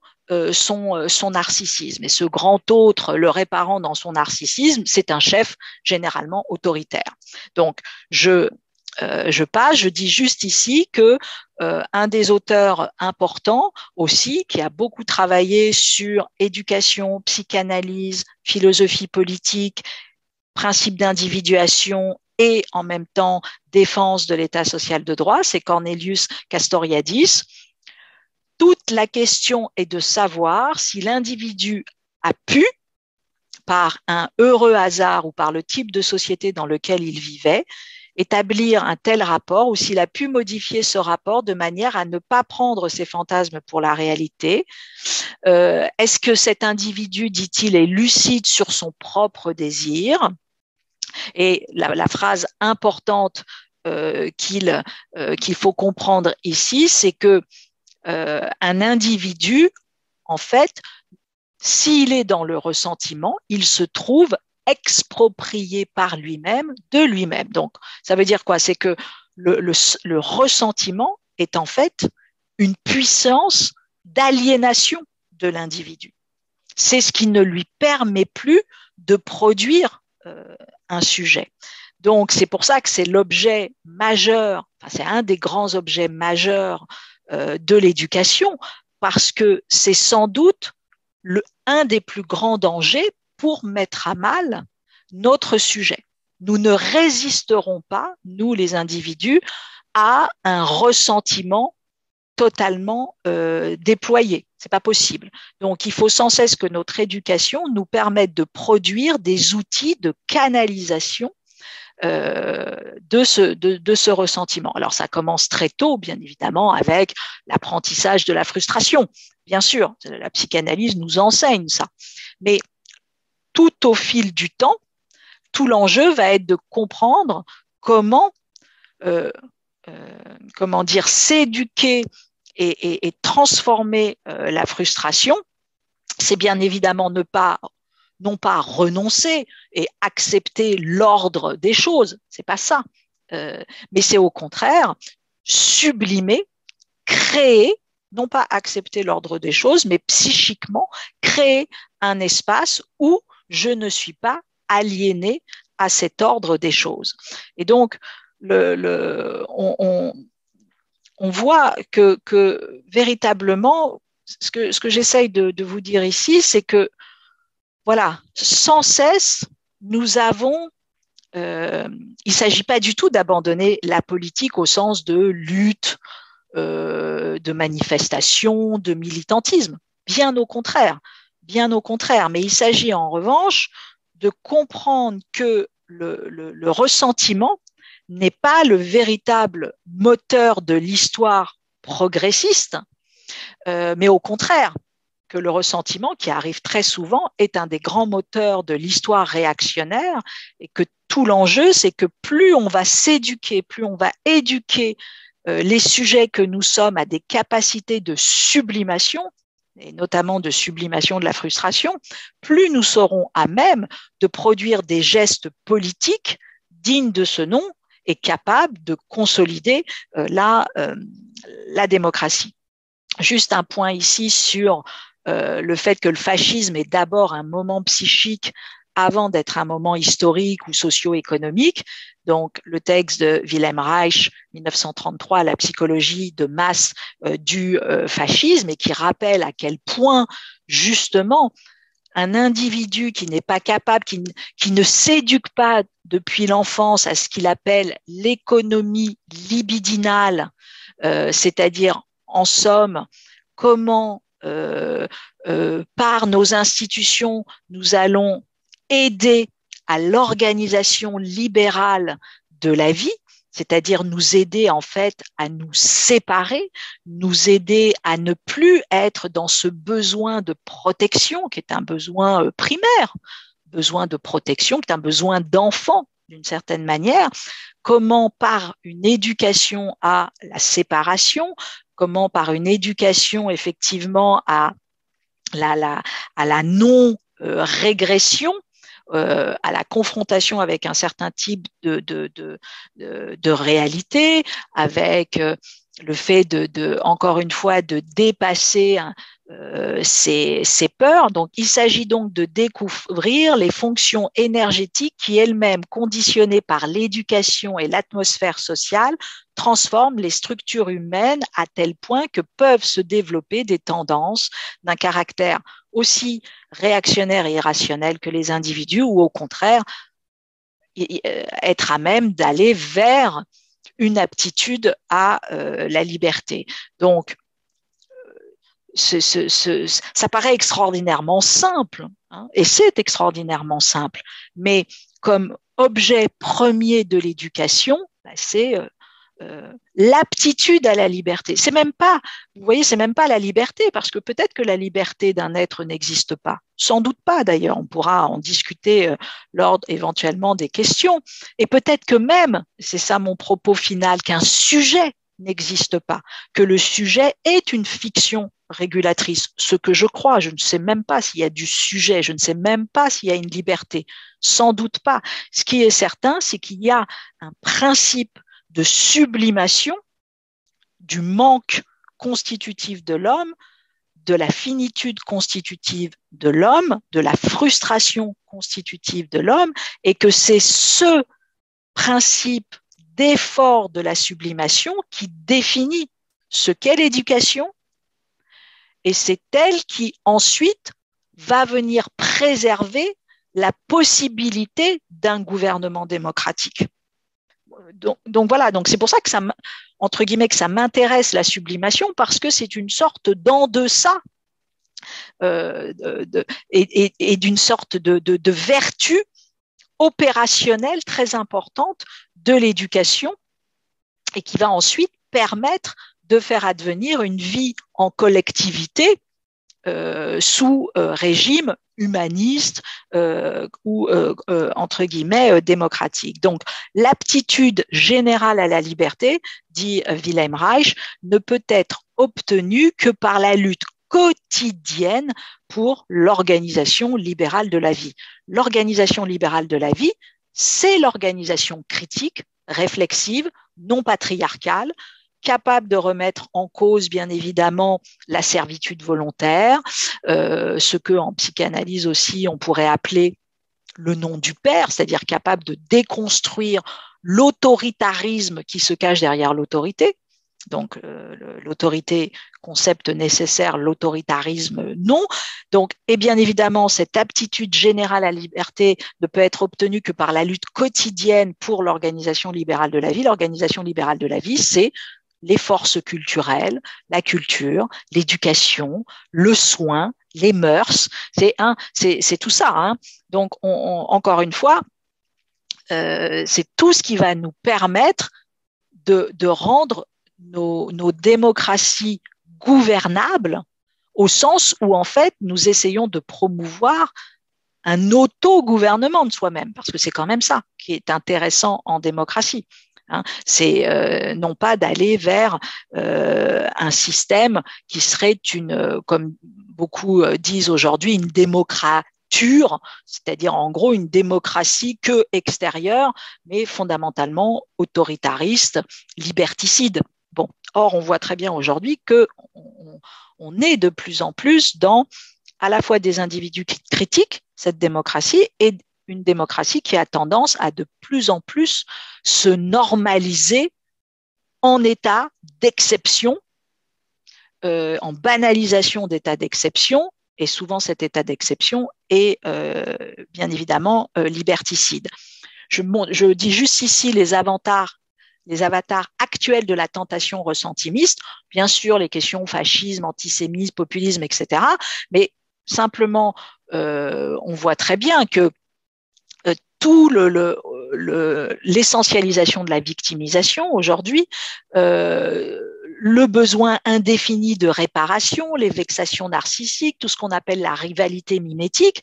son narcissisme. Et ce grand autre, le réparant dans son narcissisme, c'est un chef généralement autoritaire. Donc, je dis juste ici que un des auteurs importants aussi, qui a beaucoup travaillé sur éducation, psychanalyse, philosophie politique, principe d'individuation et en même temps défense de l'état social de droit, c'est Cornelius Castoriadis. Toute la question est de savoir si l'individu a pu, par un heureux hasard ou par le type de société dans lequel il vivait, établir un tel rapport ou s'il a pu modifier ce rapport de manière à ne pas prendre ses fantasmes pour la réalité. Est-ce que cet individu, dit-il, est lucide sur son propre désir? Et la phrase importante qu'il faut comprendre ici, c'est que un individu, en fait, s'il est dans le ressentiment, il se trouve exproprié par lui-même de lui-même. Donc, ça veut dire quoi? C'est que le ressentiment est en fait une puissance d'aliénation de l'individu. C'est ce qui ne lui permet plus de produire un sujet. Donc, c'est pour ça que c'est l'objet majeur, c'est un des grands objets majeurs de l'éducation, parce que c'est sans doute un des plus grands dangers pour mettre à mal notre sujet. Nous ne résisterons pas, nous les individus, à un ressentiment totalement déployé. C'est pas possible. Donc, il faut sans cesse que notre éducation nous permette de produire des outils de canalisation de ce ressentiment. Alors, ça commence très tôt, bien évidemment, avec l'apprentissage de la frustration. Bien sûr, la psychanalyse nous enseigne ça. Mais tout au fil du temps, tout l'enjeu va être de comprendre comment s'éduquer et transformer la frustration. C'est bien évidemment non pas renoncer et accepter l'ordre des choses, c'est pas ça, mais c'est au contraire sublimer, créer, non pas accepter l'ordre des choses, mais psychiquement créer un espace où je ne suis pas aliéné à cet ordre des choses. Et donc, on voit que véritablement, ce que j'essaye de vous dire ici, c'est que voilà, sans cesse, nous avons, il ne s'agit pas du tout d'abandonner la politique au sens de lutte, de manifestation, de militantisme. Bien au contraire. Mais il s'agit en revanche de comprendre que le ressentiment n'est pas le véritable moteur de l'histoire progressiste, mais au contraire, que le ressentiment, qui arrive très souvent, est un des grands moteurs de l'histoire réactionnaire, et que tout l'enjeu, c'est que plus on va s'éduquer, plus on va éduquer les sujets que nous sommes à des capacités de sublimation, et notamment de sublimation de la frustration, plus nous serons à même de produire des gestes politiques dignes de ce nom et capables de consolider la démocratie. Juste un point ici sur le fait que le fascisme est d'abord un moment psychique avant d'être un moment historique ou socio-économique. Donc, le texte de Wilhelm Reich, 1933, La psychologie de masse du fascisme, et qui rappelle à quel point, justement, un individu qui n'est pas capable, qui ne s'éduque pas depuis l'enfance à ce qu'il appelle l'économie libidinale, c'est-à-dire, en somme, comment par nos institutions, nous allons aider à l'organisation libérale de la vie, c'est-à-dire nous aider en fait à nous séparer, nous aider à ne plus être dans ce besoin de protection qui est un besoin primaire, besoin de protection qui est un besoin d'enfant d'une certaine manière, comment par une éducation à la séparation, comment par une éducation effectivement à la non-régression, à la confrontation avec un certain type de réalité, avec le fait encore une fois, de dépasser ces peurs. Donc, il s'agit donc de découvrir les fonctions énergétiques qui elles-mêmes, conditionnées par l'éducation et l'atmosphère sociale, transforment les structures humaines à tel point que peuvent se développer des tendances d'un caractère aussi réactionnaire et irrationnel que les individus, ou au contraire, être à même d'aller vers une aptitude à la liberté. Donc, ça paraît extraordinairement simple, hein, et c'est extraordinairement simple, mais comme objet premier de l'éducation, c'est l'aptitude à la liberté. C'est même pas, vous voyez, c'est même pas la liberté, parce que peut-être que la liberté d'un être n'existe pas. Sans doute pas, d'ailleurs. On pourra en discuter lors éventuellement des questions. Et peut-être que même, c'est ça mon propos final, qu'un sujet n'existe pas, que le sujet est une fiction régulatrice. Ce que je crois, je ne sais même pas s'il y a du sujet, je ne sais même pas s'il y a une liberté. Sans doute pas. Ce qui est certain, c'est qu'il y a un principe de sublimation du manque constitutif de l'homme, de la finitude constitutive de l'homme, de la frustration constitutive de l'homme, et que c'est ce principe d'effort de la sublimation qui définit ce qu'est l'éducation, et c'est elle qui ensuite va venir préserver la possibilité d'un gouvernement démocratique. Donc voilà, donc c'est pour ça que ça, entre guillemets, que ça m'intéresse la sublimation, parce que c'est une sorte d'en-deçà et d'une sorte de vertu opérationnelle très importante de l'éducation et qui va ensuite permettre de faire advenir une vie en collectivité sous régime humaniste ou entre guillemets démocratique. Donc l'aptitude générale à la liberté, dit Wilhelm Reich, ne peut être obtenue que par la lutte quotidienne pour l'organisation libérale de la vie. L'organisation libérale de la vie, c'est l'organisation critique, réflexive, non patriarcale, capable de remettre en cause, bien évidemment, la servitude volontaire, ce que en psychanalyse aussi on pourrait appeler le nom du père, c'est-à-dire capable de déconstruire l'autoritarisme qui se cache derrière l'autorité. Donc, l'autorité, concept nécessaire, l'autoritarisme, non. Donc, et bien évidemment, cette aptitude générale à la liberté ne peut être obtenue que par la lutte quotidienne pour l'organisation libérale de la vie. L'organisation libérale de la vie, c'est les forces culturelles, la culture, l'éducation, le soin, les mœurs, c'est tout ça. Hein. Donc, encore une fois, c'est tout ce qui va nous permettre de rendre nos démocraties gouvernables au sens où, en fait, nous essayons de promouvoir un auto-gouvernement de soi-même, parce que c'est quand même ça qui est intéressant en démocratie. Hein, c'est non pas d'aller vers un système qui serait comme beaucoup disent aujourd'hui, une démocrature, c'est-à-dire en gros une démocratie que extérieure, mais fondamentalement autoritariste, liberticide. Bon, or on voit très bien aujourd'hui que on est de plus en plus dans à la fois des individus qui critiquent cette démocratie et une démocratie qui a tendance à de plus en plus se normaliser en état d'exception, en banalisation d'état d'exception, et souvent cet état d'exception est bien évidemment liberticide. Je dis juste ici les avatars actuels de la tentation ressentimiste, bien sûr les questions fascisme, antisémitisme, populisme, etc., mais simplement on voit très bien que tout l'essentialisation de la victimisation aujourd'hui, le besoin indéfini de réparation, les vexations narcissiques, tout ce qu'on appelle la rivalité mimétique,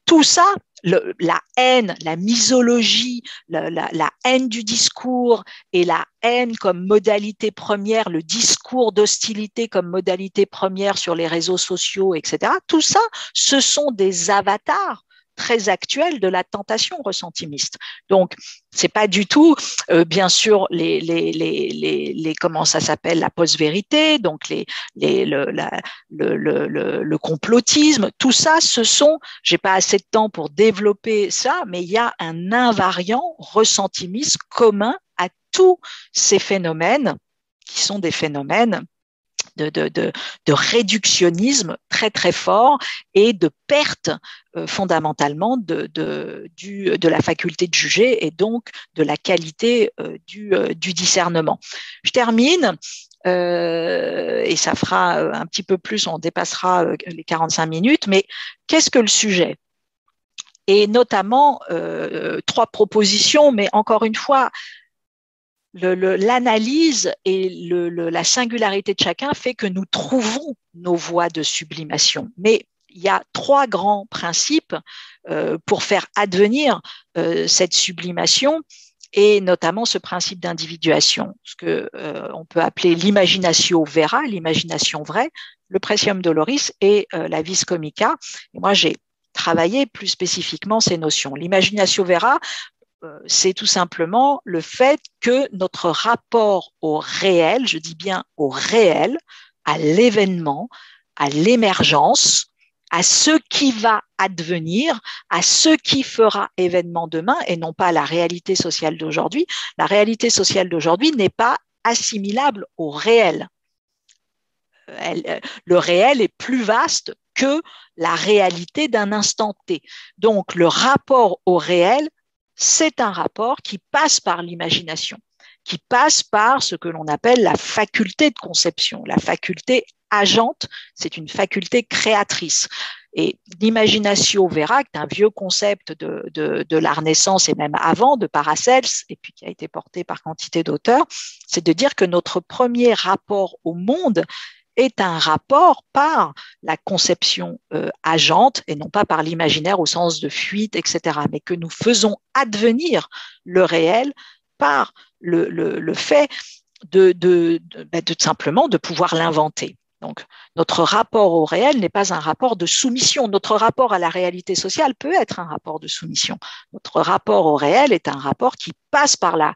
tout ça, la haine, la misologie, la haine du discours et la haine comme modalité première, le discours d'hostilité comme modalité première sur les réseaux sociaux, etc., tout ça, ce sont des avatars très actuel de la tentation ressentimiste. Donc, c'est pas du tout, bien sûr, les comment ça s'appelle, la post-vérité, donc le complotisme, tout ça, j'ai pas assez de temps pour développer ça, mais il y a un invariant ressentimiste commun à tous ces phénomènes qui sont des phénomènes de réductionnisme très très fort et de perte fondamentalement de la faculté de juger et donc de la qualité du discernement. Je termine et ça fera un petit peu plus, on dépassera les 45 minutes, mais qu'est-ce que le sujet ? Et notamment 3 propositions, mais encore une fois, l'analyse et la singularité de chacun fait que nous trouvons nos voies de sublimation. Mais il y a 3 grands principes pour faire advenir cette sublimation et notamment ce principe d'individuation, ce que on peut appeler l'imaginatio vera, l'imagination vraie, le pretium doloris et la vis comica. Et moi, j'ai travaillé plus spécifiquement ces notions. L'imaginatio vera, c'est tout simplement le fait que notre rapport au réel, je dis bien au réel, à l'événement, à l'émergence, à ce qui va advenir, à ce qui fera événement demain et non pas à la réalité sociale d'aujourd'hui. La réalité sociale d'aujourd'hui n'est pas assimilable au réel. Le réel est plus vaste que la réalité d'un instant T. Donc, le rapport au réel, c'est un rapport qui passe par l'imagination, qui passe par ce que l'on appelle la faculté de conception, la faculté agente, c'est une faculté créatrice. Et l'imaginatio vera, qui est un vieux concept de la Renaissance et même avant, de Paracels, et puis qui a été porté par quantité d'auteurs, c'est de dire que notre premier rapport au monde est un rapport par la conception agente et non pas par l'imaginaire au sens de fuite, etc., mais que nous faisons advenir le réel par le fait de simplement de pouvoir l'inventer. Donc, notre rapport au réel n'est pas un rapport de soumission. Notre rapport à la réalité sociale peut être un rapport de soumission. Notre rapport au réel est un rapport qui passe par la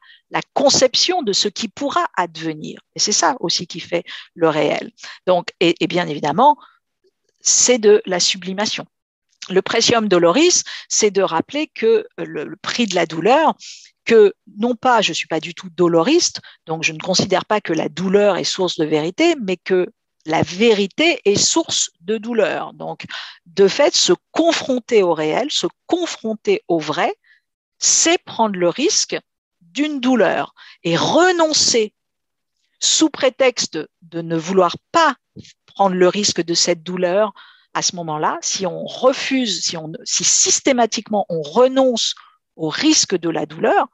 conception de ce qui pourra advenir. Et c'est ça aussi qui fait le réel. Donc, et bien évidemment, c'est de la sublimation. Le Praecium Doloris, c'est de rappeler que le prix de la douleur, que non pas, je ne suis pas du tout doloriste, donc je ne considère pas que la douleur est source de vérité, mais que la vérité est source de douleur. Donc, de fait, se confronter au réel, se confronter au vrai, c'est prendre le risque d'une douleur et renoncer sous prétexte de ne vouloir pas prendre le risque de cette douleur. À ce moment-là, si on refuse, si systématiquement on renonce au risque de la douleur,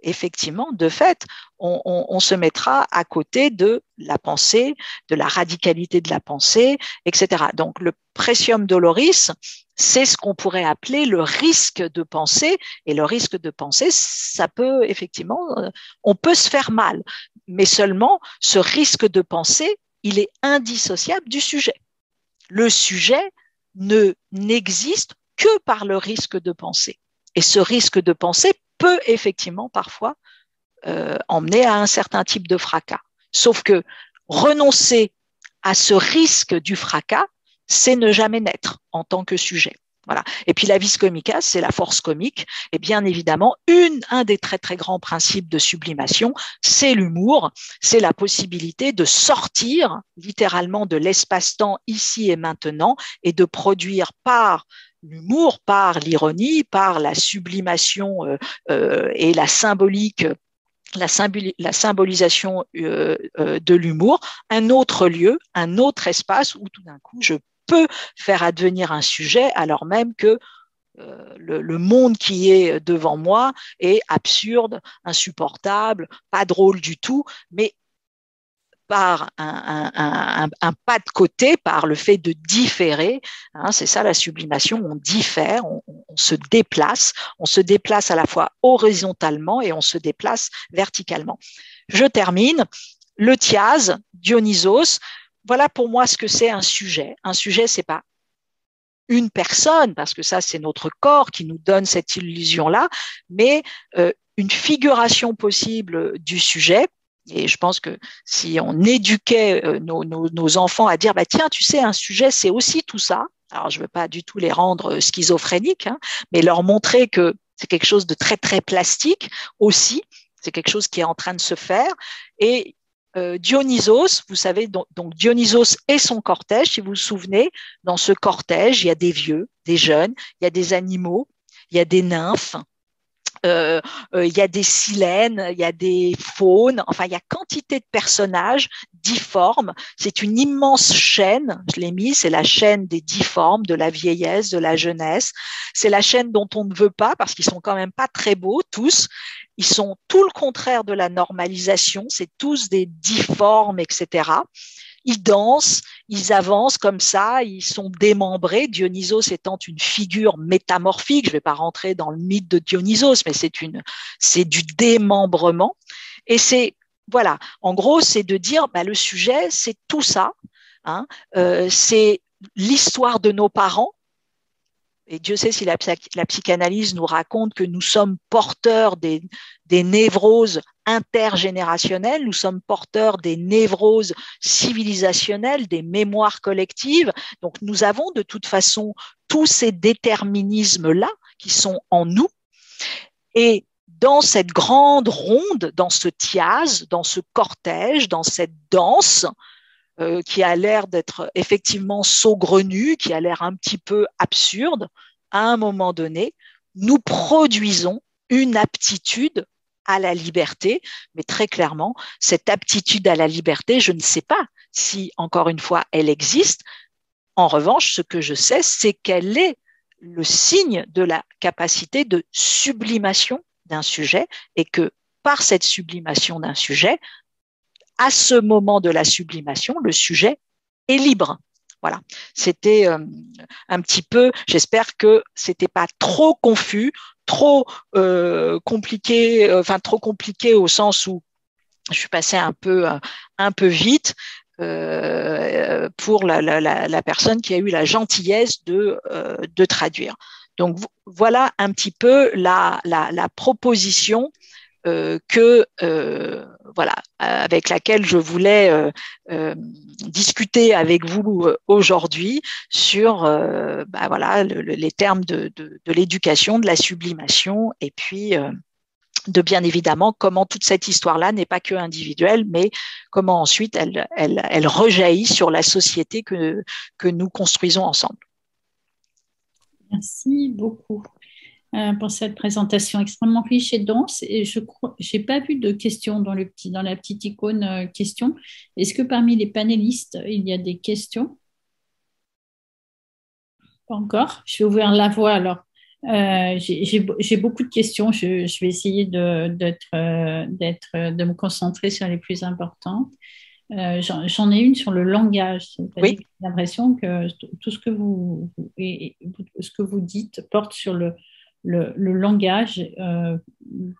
effectivement, de fait, on se mettra à côté de la pensée, de la radicalité de la pensée, etc. Donc, le Praecium Doloris, c'est ce qu'on pourrait appeler le risque de penser. Et le risque de penser, ça peut effectivement, on peut se faire mal. Mais seulement, ce risque de penser, il est indissociable du sujet. Le sujet n'existe que par le risque de penser. Et ce risque de penser peut effectivement parfois emmener à un certain type de fracas. Sauf que renoncer à ce risque du fracas, c'est ne jamais naître en tant que sujet. Voilà. Et puis la vis comica, c'est la force comique. Et bien évidemment, un des très très grands principes de sublimation, c'est l'humour, c'est la possibilité de sortir littéralement de l'espace-temps ici et maintenant et de produire par l'humour, par l'ironie, par la sublimation et la symbolique, la symbolisation de l'humour, un autre lieu, un autre espace où tout d'un coup je peux faire advenir un sujet alors même que le monde qui est devant moi est absurde, insupportable, pas drôle du tout, mais par un pas de côté, par le fait de différer, hein, c'est ça la sublimation, on diffère, on se déplace à la fois horizontalement et on se déplace verticalement. Je termine, le Thias, Dionysos, voilà pour moi ce que c'est un sujet. Un sujet, c'est pas une personne, parce que ça, c'est notre corps qui nous donne cette illusion-là, mais une figuration possible du sujet. Et je pense que si on éduquait nos enfants à dire, bah, tiens, tu sais, un sujet, c'est aussi tout ça. Alors, je ne veux pas du tout les rendre schizophréniques, hein, mais leur montrer que c'est quelque chose de très, très plastique aussi. C'est quelque chose qui est en train de se faire. Et Dionysos, vous savez, donc Dionysos et son cortège, si vous vous souvenez, dans ce cortège, il y a des vieux, des jeunes, il y a des animaux, il y a des nymphes, il y a des silènes, il y a des faunes, enfin il y a quantité de personnages difformes. C'est une immense chaîne, je l'ai mis, c'est la chaîne des difformes, de la vieillesse, de la jeunesse. C'est la chaîne dont on ne veut pas parce qu'ils sont quand même pas très beaux tous. Ils sont tout le contraire de la normalisation, c'est tous des difformes, etc. Ils dansent, ils avancent comme ça, ils sont démembrés. Dionysos étant une figure métamorphique, je ne vais pas rentrer dans le mythe de Dionysos, mais c'est du démembrement. Et c'est, voilà, en gros, c'est de dire, bah, le sujet, c'est tout ça. Hein, c'est l'histoire de nos parents. Et Dieu sait si la psychanalyse nous raconte que nous sommes porteurs des névroses intergénérationnelles, nous sommes porteurs des névroses civilisationnelles, des mémoires collectives. Donc nous avons de toute façon tous ces déterminismes-là qui sont en nous. Et dans cette grande ronde, dans ce thias, dans ce cortège, dans cette danse, qui a l'air d'être effectivement saugrenue, qui a l'air un petit peu absurde, à un moment donné, nous produisons une aptitude à la liberté, mais très clairement, cette aptitude à la liberté, je ne sais pas si, encore une fois, elle existe. En revanche, ce que je sais, c'est qu'elle est le signe de la capacité de sublimation d'un sujet et que par cette sublimation d'un sujet, à ce moment de la sublimation, le sujet est libre. Voilà, c'était un petit peu, j'espère que c'était pas trop confus, trop compliqué, trop compliqué au sens où je suis passée un peu vite pour la personne qui a eu la gentillesse de traduire. Donc voilà un petit peu la proposition avec laquelle je voulais discuter avec vous aujourd'hui sur les termes de l'éducation, de la sublimation et puis de bien évidemment comment toute cette histoire-là n'est pas que individuelle, mais comment ensuite elle rejaillit sur la société que nous construisons ensemble. Merci beaucoup pour cette présentation extrêmement riche et dense. Et je crois, j'ai pas vu de questions dans la petite icône questions. Est-ce que parmi les panélistes, il y a des questions? Pas encore. Je vais ouvrir la voie alors. J'ai beaucoup de questions. Je vais essayer de me concentrer sur les plus importantes. J'en ai une sur le langage. Oui. J'ai l'impression que tout ce que vous dites porte sur le langage,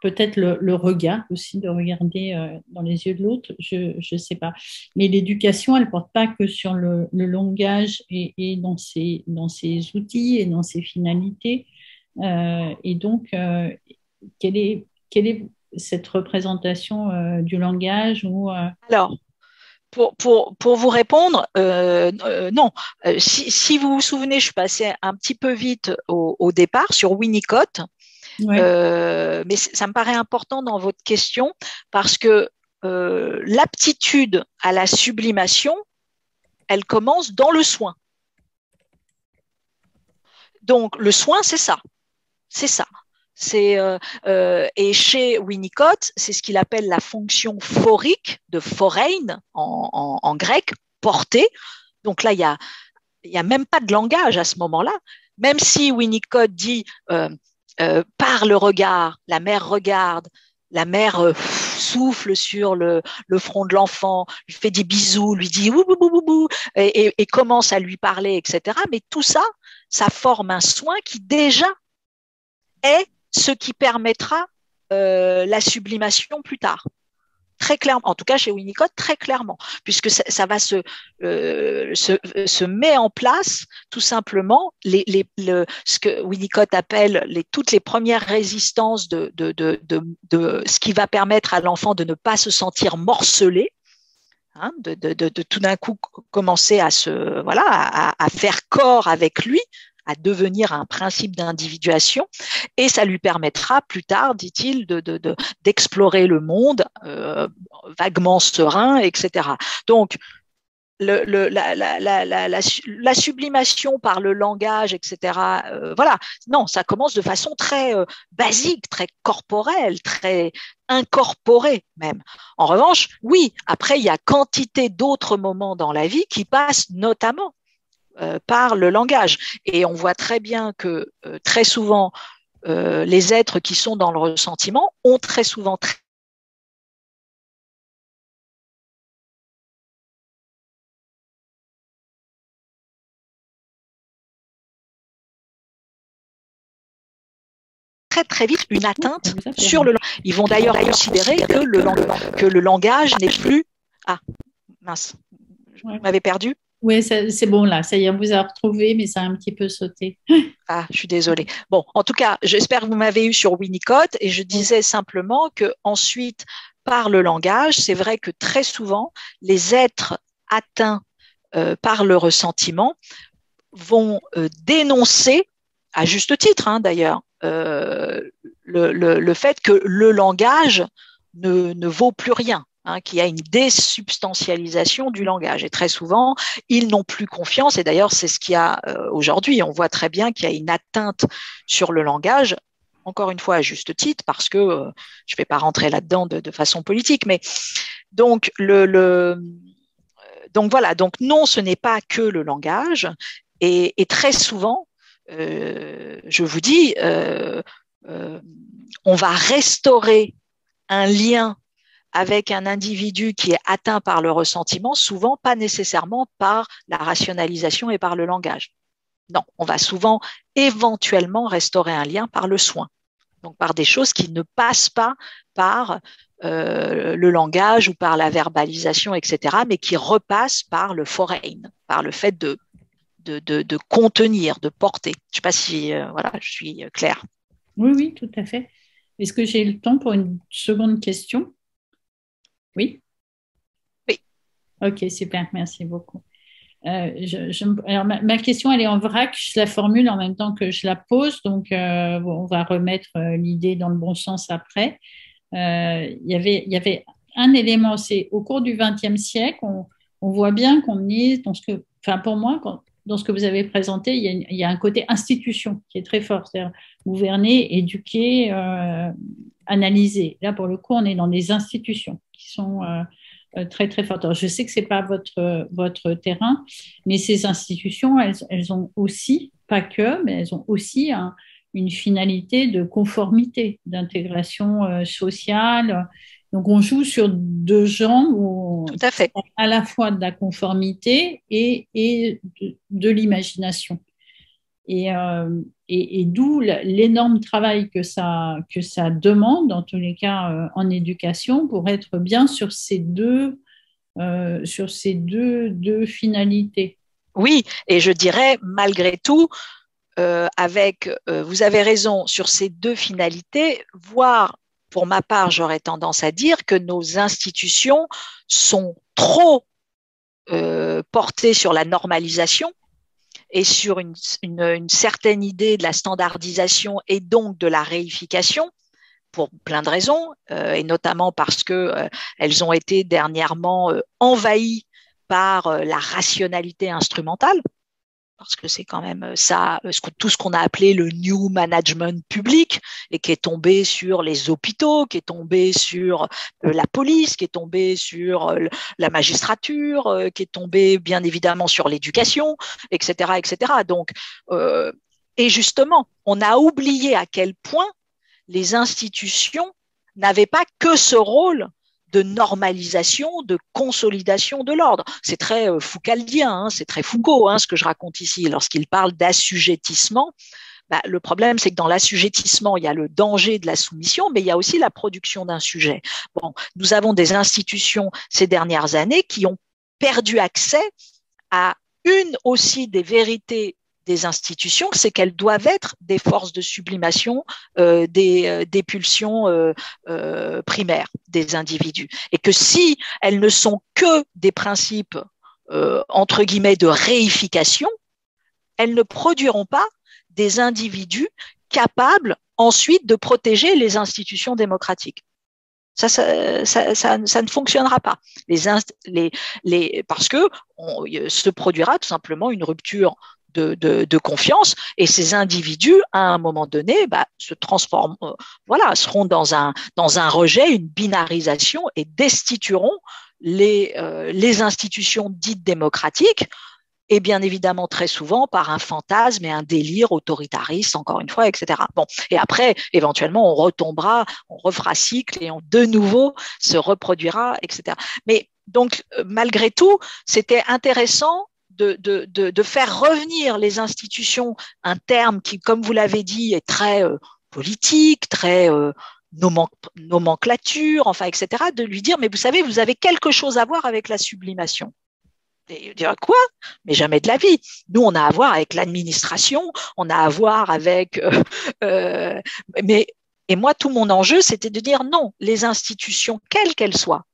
peut-être le regard aussi, de regarder dans les yeux de l'autre, je ne sais pas. Mais l'éducation, elle ne porte pas que sur le langage et dans ses outils et dans ses finalités. Et donc, quelle est cette représentation du langage Alors, pour vous répondre, non. Si vous vous souvenez, je suis passée un petit peu vite au départ sur Winnicott, ouais. Mais ça me paraît important dans votre question parce que l'aptitude à la sublimation, elle commence dans le soin. Donc, le soin, c'est ça. C'est ça. Et chez Winnicott, c'est ce qu'il appelle la fonction phorique de phorein en grec, porter. Donc là, il y a même pas de langage à ce moment-là. Même si Winnicott dit par le regard, la mère regarde, la mère souffle sur le front de l'enfant, lui fait des bisous, lui dit ouh, ouh, ouh, ouh, et commence à lui parler, etc. Mais tout ça, ça forme un soin qui déjà est ce qui permettra la sublimation plus tard. Très clairement, en tout cas chez Winnicott, très clairement, puisque ça va se met en place tout simplement ce que Winnicott appelle toutes les premières résistances de ce qui va permettre à l'enfant de ne pas se sentir morcelé, hein, de tout d'un coup commencer à faire corps avec lui, à devenir un principe d'individuation, et ça lui permettra plus tard, dit-il, d'explorer le monde vaguement serein, etc. Donc, la sublimation par le langage, etc. Voilà, non, ça commence de façon très basique, très corporelle, très incorporée même. En revanche, oui, après, il y a quantité d'autres moments dans la vie qui passent notamment par le langage. Et on voit très bien que très souvent, les êtres qui sont dans le ressentiment ont très souvent très vite une atteinte sur le langage. Ils vont d'ailleurs considérer que le langage n'est plus... Ah, mince, vous m'avez perdu. Oui, c'est bon là, ça y est, on vous a retrouvé, mais ça a un petit peu sauté. Ah, je suis désolée. Bon, en tout cas, j'espère que vous m'avez eu sur Winnicott, et je disais simplement que ensuite, par le langage, c'est vrai que très souvent, les êtres atteints par le ressentiment vont dénoncer, à juste titre d'ailleurs, le fait que le langage ne vaut plus rien. Qu'il y a une désubstantialisation du langage. Et très souvent, ils n'ont plus confiance. Et d'ailleurs, c'est ce qu'il y a aujourd'hui. On voit très bien qu'il y a une atteinte sur le langage, encore une fois à juste titre, parce que je ne vais pas rentrer là-dedans de façon politique. Mais donc, Donc voilà, donc non, ce n'est pas que le langage. Et très souvent, je vous dis, on va restaurer un lien avec un individu qui est atteint par le ressentiment, souvent pas nécessairement par la rationalisation et par le langage. Non, on va souvent éventuellement restaurer un lien par le soin, donc par des choses qui ne passent pas par le langage ou par la verbalisation, etc., mais qui repassent par le foreign, par le fait de contenir, de porter. Je ne sais pas si voilà, je suis claire. Oui, oui, tout à fait. Est-ce que j'ai le temps pour une seconde question? Oui? Oui. Ok, super, merci beaucoup. Alors ma question, elle est en vrac, je la formule en même temps que je la pose, donc on va remettre l'idée dans le bon sens après. Il y avait un élément, c'est au cours du XXe siècle, on voit bien qu'on est dans ce que, enfin pour moi, dans ce que vous avez présenté, il y a un côté institution qui est très fort, c'est-à-dire gouverner, éduquer, analyser. Là, pour le coup, on est dans des institutions qui sont très, très fortes. Alors, je sais que ce n'est pas votre terrain, mais ces institutions, elles ont aussi, pas que, mais elles ont aussi une finalité de conformité, d'intégration sociale. Donc, on joue sur deux jambes où Tout à fait. à la fois de la conformité et de l'imagination. Et d'où l'énorme travail que ça demande, dans tous les cas en éducation, pour être bien sur ces deux finalités. Oui, et je dirais malgré tout, vous avez raison sur ces deux finalités, voire pour ma part, j'aurais tendance à dire que nos institutions sont trop portées sur la normalisation et sur une certaine idée de la standardisation et donc de la réification pour plein de raisons, et notamment parce que elles ont été dernièrement envahies par la rationalité instrumentale, parce que c'est quand même ça, tout ce qu'on a appelé le new management public, et qui est tombé sur les hôpitaux, qui est tombé sur la police, qui est tombé sur la magistrature, qui est tombé bien évidemment sur l'éducation, etc., etc. Donc, et justement, on a oublié à quel point les institutions n'avaient pas que ce rôle de normalisation, de consolidation de l'ordre. C'est très foucaldien, hein, c'est très Foucault, hein, ce que je raconte ici. Lorsqu'il parle d'assujettissement, le problème, c'est que dans l'assujettissement, il y a le danger de la soumission, mais il y a aussi la production d'un sujet. Bon, nous avons des institutions ces dernières années qui ont perdu accès à une aussi des vérités des institutions, c'est qu'elles doivent être des forces de sublimation des pulsions primaires des individus. Et que si elles ne sont que des principes, entre guillemets, de réification, elles ne produiront pas des individus capables ensuite de protéger les institutions démocratiques. Ça ne fonctionnera pas. Parce que se produira tout simplement une rupture de confiance, et ces individus, à un moment donné, se transforment, seront dans un rejet, une binarisation, et destitueront les institutions dites démocratiques, et bien évidemment très souvent par un fantasme et un délire autoritariste, encore une fois, etc. Bon, et après, éventuellement, on retombera, on refera cycle et on de nouveau se reproduira, etc. Mais donc, malgré tout, c'était intéressant de faire revenir les institutions, un terme qui, comme vous l'avez dit, est très politique, très nomenclature, enfin, etc., de lui dire, mais vous savez, vous avez quelque chose à voir avec la sublimation. Et dire quoi? Mais jamais de la vie. Nous, on a à voir avec l'administration, on a à voir avec. Et moi, tout mon enjeu, c'était de dire non, les institutions, quelles qu'elles soient,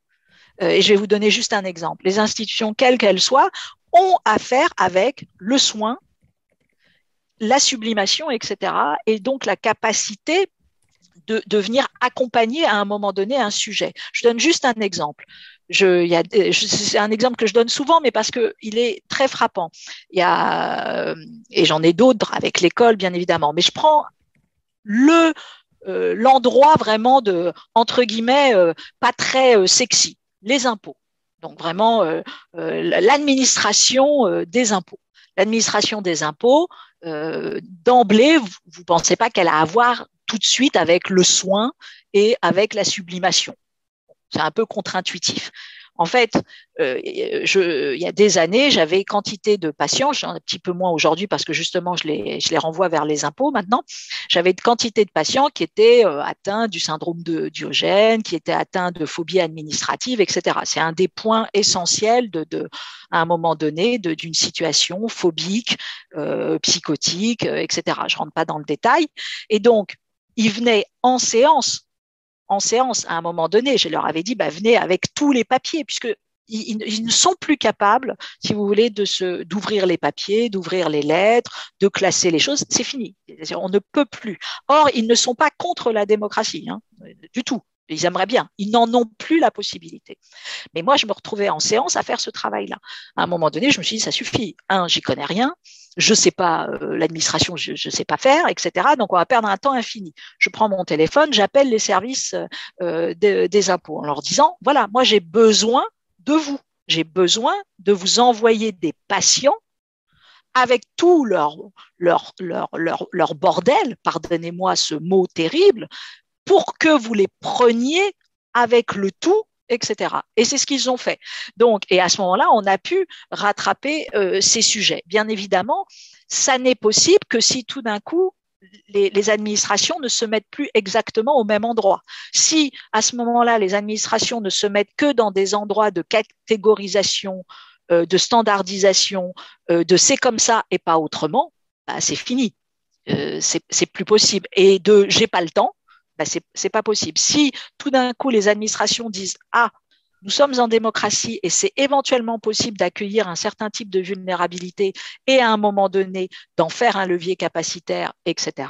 et je vais vous donner juste un exemple, les institutions, quelles qu'elles soient, ont à faire avec le soin, la sublimation, etc., et donc la capacité de venir accompagner à un moment donné un sujet. Je donne juste un exemple. C'est un exemple que je donne souvent, mais parce qu'il est très frappant. Et j'en ai d'autres avec l'école, bien évidemment, mais je prends l'endroit vraiment de, entre guillemets, pas très sexy, les impôts. Donc vraiment l'administration des impôts. L'administration des impôts, d'emblée, vous ne pensez pas qu'elle a à voir tout de suite avec le soin et avec la sublimation. C'est un peu contre-intuitif. En fait, il y a des années, j'avais quantité de patients, j'en ai un petit peu moins aujourd'hui parce que justement, je les renvoie vers les impôts maintenant. J'avais une quantité de patients qui étaient atteints du syndrome de Diogène, qui étaient atteints de phobie administrative, etc. C'est un des points essentiels à un moment donné, d'une situation phobique, psychotique, etc. Je rentre pas dans le détail. Et donc, ils venaient en séance à un moment donné. Je leur avais dit, venez avec tous les papiers, puisque ils ne sont plus capables, si vous voulez, d'ouvrir les papiers, d'ouvrir les lettres, de classer les choses. C'est fini. On ne peut plus. Or, ils ne sont pas contre la démocratie, du tout. Ils aimeraient bien. Ils n'en ont plus la possibilité. Mais moi, je me retrouvais en séance à faire ce travail-là. À un moment donné, je me suis dit, ça suffit. J'y connais rien. Je sais pas l'administration, je sais pas faire, etc. Donc, on va perdre un temps infini. Je prends mon téléphone, j'appelle les services des impôts en leur disant, voilà, moi, j'ai besoin de vous. J'ai besoin de vous envoyer des patients avec tout leur bordel, pardonnez-moi ce mot terrible, pour que vous les preniez avec le tout, etc. Et c'est ce qu'ils ont fait. Donc, et à ce moment-là, on a pu rattraper ces sujets. Bien évidemment, ça n'est possible que si tout d'un coup, les administrations ne se mettent plus exactement au même endroit. Si à ce moment-là, les administrations ne se mettent que dans des endroits de catégorisation, de standardisation, de c'est comme ça et pas autrement, c'est fini. C'est plus possible. Et de j'ai pas le temps, c'est pas possible. Si tout d'un coup les administrations disent nous sommes en démocratie et c'est éventuellement possible d'accueillir un certain type de vulnérabilité et à un moment donné d'en faire un levier capacitaire, etc.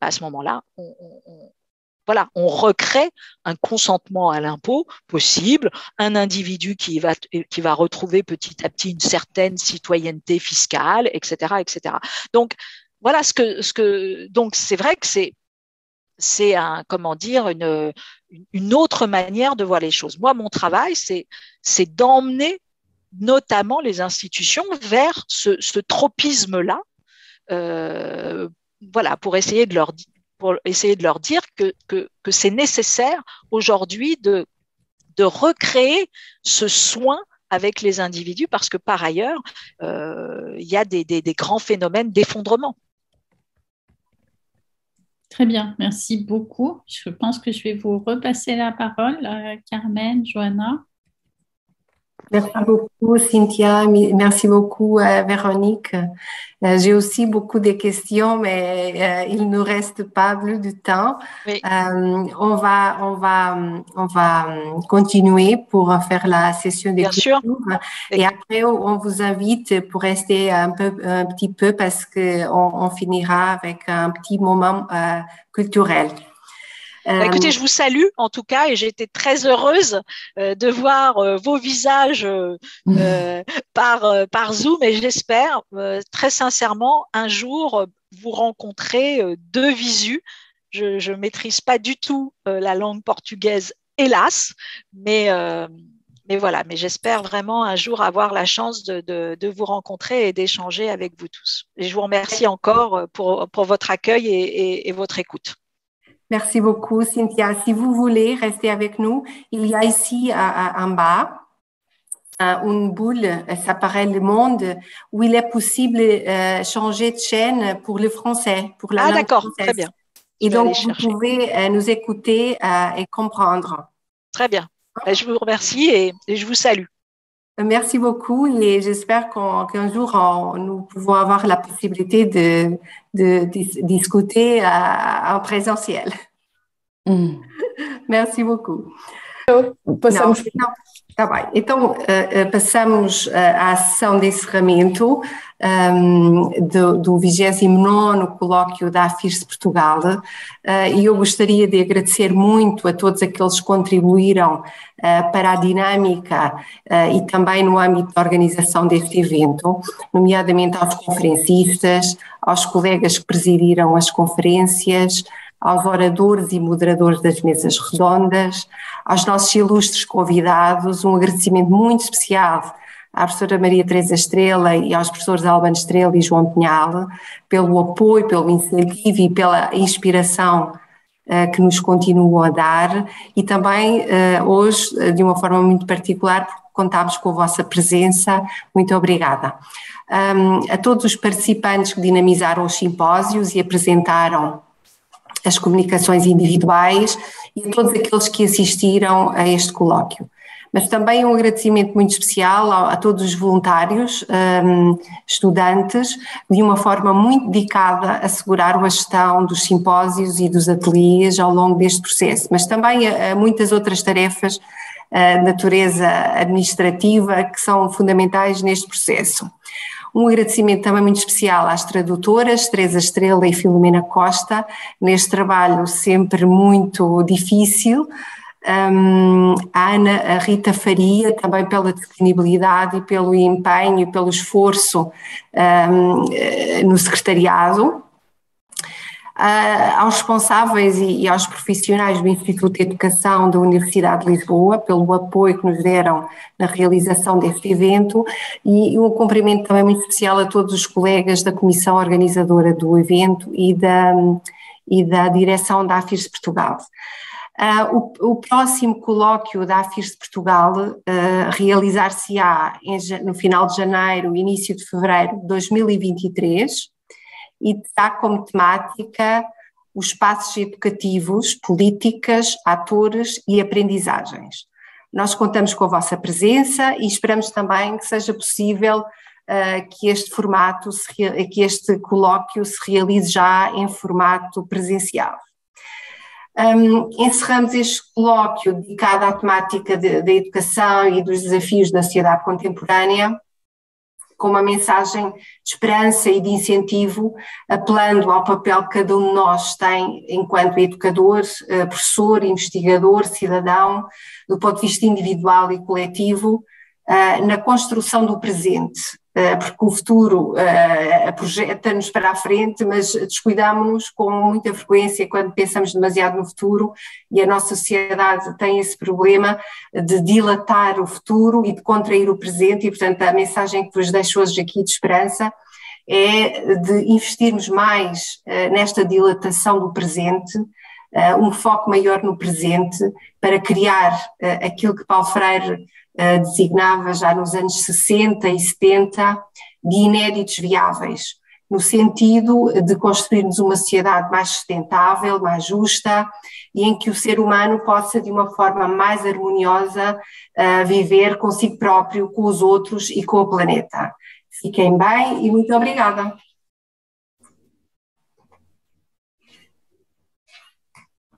À ce moment-là, on recrée un consentement à l'impôt possible, un individu qui va retrouver petit à petit une certaine citoyenneté fiscale, etc., etc. Donc voilà donc c'est vrai que c'est une autre manière de voir les choses. Moi, mon travail, c'est d'emmener notamment les institutions vers ce tropisme-là, pour essayer de leur dire que c'est nécessaire aujourd'hui de recréer ce soin avec les individus parce que par ailleurs, il y a des grands phénomènes d'effondrement. Très bien, merci beaucoup. Je pense que je vais vous repasser la parole, Carmen, Johanna. Merci beaucoup, Cynthia. Merci beaucoup, Véronique. J'ai aussi beaucoup de questions, mais il ne nous reste pas plus de temps. Oui. On va continuer pour faire la session des questions. Et après, on vous invite pour rester un petit peu parce qu'on finira avec un petit moment culturel. Écoutez, je vous salue en tout cas et j'ai été très heureuse de voir vos visages par Zoom et j'espère très sincèrement un jour vous rencontrer de visu. Je maîtrise pas du tout la langue portugaise, hélas, mais voilà. Mais j'espère vraiment un jour avoir la chance de vous rencontrer et d'échanger avec vous tous. Et je vous remercie encore pour votre accueil et votre écoute. Merci beaucoup, Cynthia. Si vous voulez rester avec nous, il y a ici en bas une boule, ça paraît Le Monde, où il est possible de changer de chaîne pour le français, pour la langue d'accord, française. Très bien. Et donc, vous pouvez nous écouter et comprendre. Très bien. Je vous remercie et je vous salue. Merci beaucoup et j'espère qu'un jour, nous pouvons avoir la possibilité de discuter en présentiel. Merci beaucoup. Tá bem. Então, passamos à sessão de encerramento do 29º Colóquio da AFIRSE Portugal e eu gostaria de agradecer muito a todos aqueles que contribuíram para a dinâmica e também no âmbito da organização deste evento, nomeadamente aos conferencistas, aos colegas que presidiram as conferências, aos oradores e moderadores das mesas redondas, aos nossos ilustres convidados, um agradecimento muito especial à professora Maria Teresa Estrela e aos professores Albano Estrela e João Pinhal, pelo apoio, pelo incentivo e pela inspiração que nos continuam a dar, e também hoje, de uma forma muito particular, porque contámos com a vossa presença. Muito obrigada. A todos os participantes que dinamizaram os simpósios e apresentaram as comunicações individuais, e a todos aqueles que assistiram a este colóquio. Mas também um agradecimento muito especial a todos os voluntários, estudantes, de uma forma muito dedicada a assegurar a gestão dos simpósios e dos ateliês ao longo deste processo, mas também a muitas outras tarefas de natureza administrativa que são fundamentais neste processo. Um agradecimento também muito especial às tradutoras, Teresa Estrela e Filomena Costa, neste trabalho sempre muito difícil. A Rita Faria, também pela disponibilidade e pelo empenho e pelo esforço no secretariado. Aos responsáveis e aos profissionais do Instituto de Educação da Universidade de Lisboa, pelo apoio que nos deram na realização deste evento, e um cumprimento também muito especial a todos os colegas da comissão organizadora do evento e da direção da AFIRS de Portugal. O próximo colóquio da AFIRS de Portugal realizar-se-á no final de janeiro, início de fevereiro de 2023, e terá como temática os espaços educativos, políticas, atores e aprendizagens. Nós contamos com a vossa presença e esperamos também que seja possível que que este colóquio se realize já em formato presencial. Encerramos este colóquio dedicado à temática da educação e dos desafios da sociedade contemporânea com uma mensagem de esperança e de incentivo, apelando ao papel que cada um de nós tem enquanto educador, professor, investigador, cidadão, do ponto de vista individual e coletivo, na construção do presente, porque o futuro projeta-nos para a frente, mas descuidamos-nos com muita frequência quando pensamos demasiado no futuro, e a nossa sociedade tem esse problema de dilatar o futuro e de contrair o presente, e portanto a mensagem que vos deixo hoje aqui de esperança é de investirmos mais nesta dilatação do presente, um foco maior no presente, para criar aquilo que Paulo Freire designava já nos anos 60 e 70 de inéditos viáveis, no sentido de construirmos uma sociedade mais sustentável, mais justa, e em que o ser humano possa, de uma forma mais harmoniosa, viver consigo próprio, com os outros e com o planeta. Fiquem bem e muito obrigada.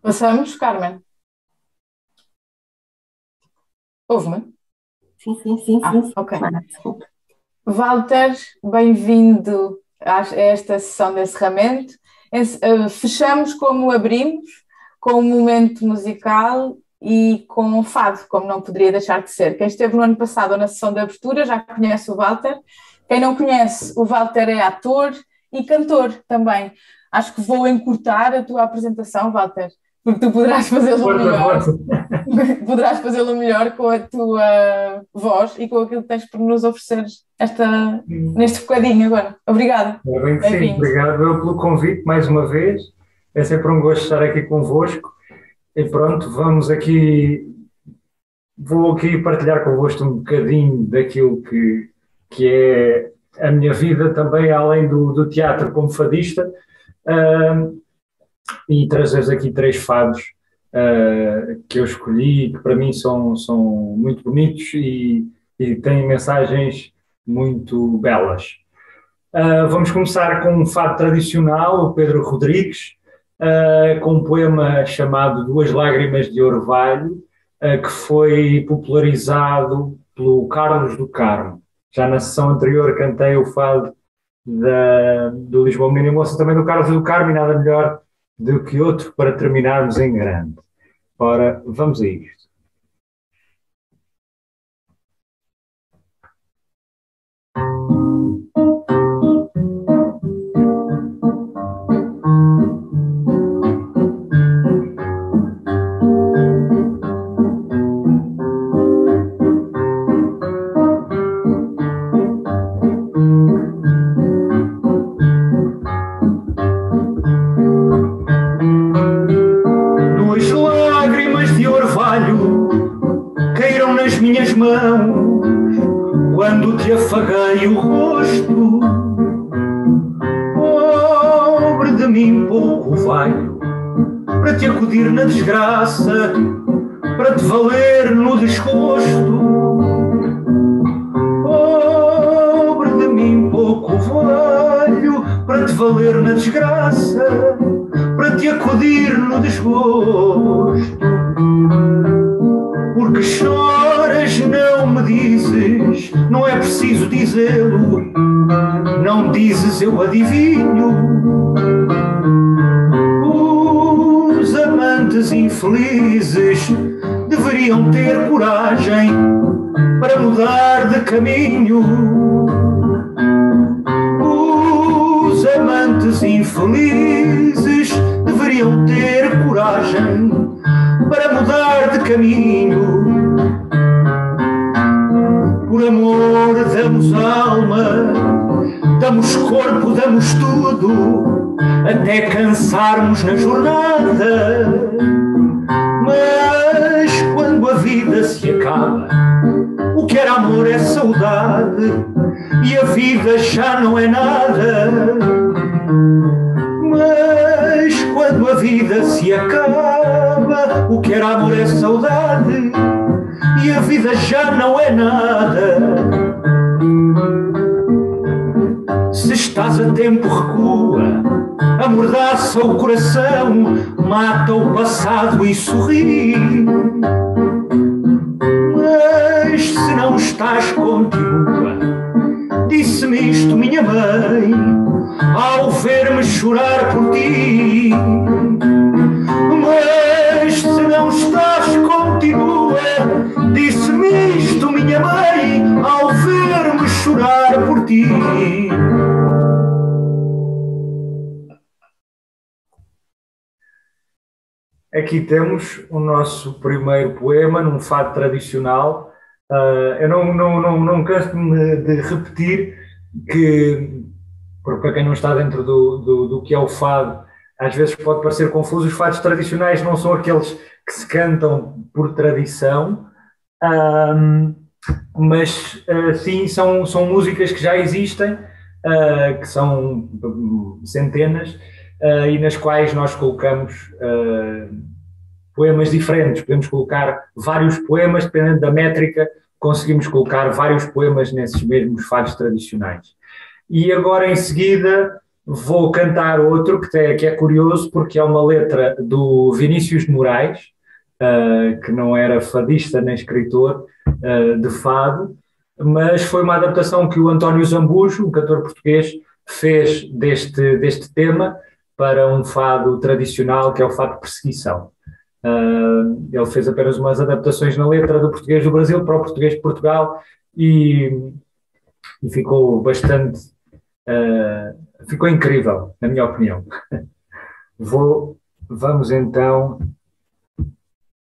Passamos, Carmen. Ouve-me? Sim. Ok. Walter, bem-vindo a esta sessão de encerramento. Fechamos como abrimos, com um momento musical e com um fado, como não poderia deixar de ser. Quem esteve no ano passado na sessão de abertura já conhece o Walter. Quem não conhece, o Walter é ator e cantor também. Acho que vou encurtar a tua apresentação, Walter, porque tu poderás fazê-lo melhor. Poderás fazê-lo melhor com a tua voz e com aquilo que tens por nos oferecer neste bocadinho agora. Obrigada. Bem que sim, obrigado pelo convite mais uma vez. É sempre um gosto estar aqui convosco. E pronto, vou aqui partilhar convosco um bocadinho daquilo que é a minha vida também, além do teatro como fadista, e trazer aqui 3 fados que eu escolhi, que para mim são muito bonitos e têm mensagens muito belas. Vamos começar com um fado tradicional, o Pedro Rodrigues, com um poema chamado Duas Lágrimas de Orvalho, que foi popularizado pelo Carlos do Carmo. Já na sessão anterior cantei o fado do Lisboa Menina e Moça, também do Carlos do Carmo, e nada melhor do que outro para terminarmos em grande. Ora, vamos a isto. minhas mãos quando te afaguei o rosto. Pobre de mim, pouco valho para te acudir na desgraça, para te valer no desgosto. Pobre de mim, pouco valho para te valer na desgraça, para te acudir no desgosto. Porque choras, não me dizes, não é preciso dizê-lo, não dizes, eu adivinho. Os amantes infelizes deveriam ter coragem para mudar de caminho. Os amantes infelizes deveriam ter coragem para mudar de caminho. Por amor damos alma, damos corpo, damos tudo, até cansarmos na jornada. Mas quando a vida se acaba, o que era amor é saudade, e a vida já não é nada. Mas quando a vida se acaba, o que era amor é saudade, e a vida já não é nada. Se estás a tempo, recua, amordaça o coração, mata o passado e sorri. Mas se não estás, continua. Disse-me isto minha mãe ao ver-me chorar por ti. Mas se não estás, continua. Disse-me isto minha mãe ao ver-me chorar por ti. Aqui temos o nosso primeiro poema num fado tradicional. Eu não canso-me de repetir que, para quem não está dentro do que é o fado, às vezes pode parecer confuso. Os fados tradicionais não são aqueles que se cantam por tradição, mas sim são músicas que já existem, que são centenas, e nas quais nós colocamos poemas diferentes. Podemos colocar vários poemas, dependendo da métrica, conseguimos colocar vários poemas nesses mesmos fados tradicionais. E agora, em seguida, vou cantar outro que é curioso, porque é uma letra do Vinícius de Moraes, que não era fadista nem escritor de fado, mas foi uma adaptação que o António Zambujo, um cantor português, fez deste tema para um fado tradicional, que é o fado de perseguição. Ele fez apenas umas adaptações na letra do português do Brasil para o português de Portugal e ficou bastante... ficou incrível, na minha opinião. Vamos então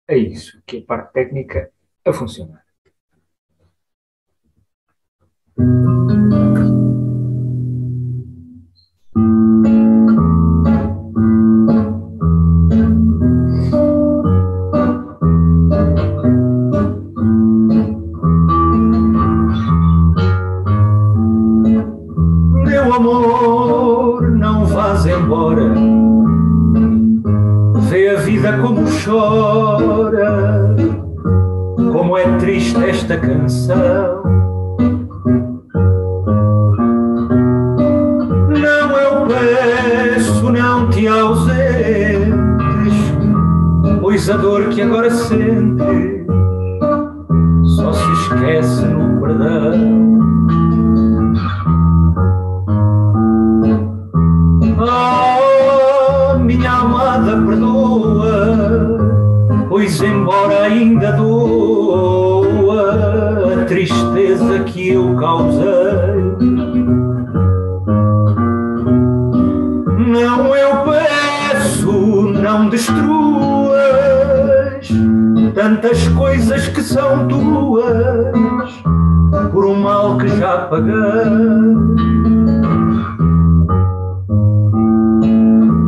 a isso, que é a parte técnica a funcionar. Meu amor, não vás embora, vê a vida como chora, como é triste esta canção. Não eu peço, não te ausentes, pois a dor que agora sentes só se esquece no perdão. Oh, minha amada, perdoa, pois embora ainda doa a tristeza que eu causei. Não eu peço, não destruas tantas coisas que são tuas por um mal que já paguei.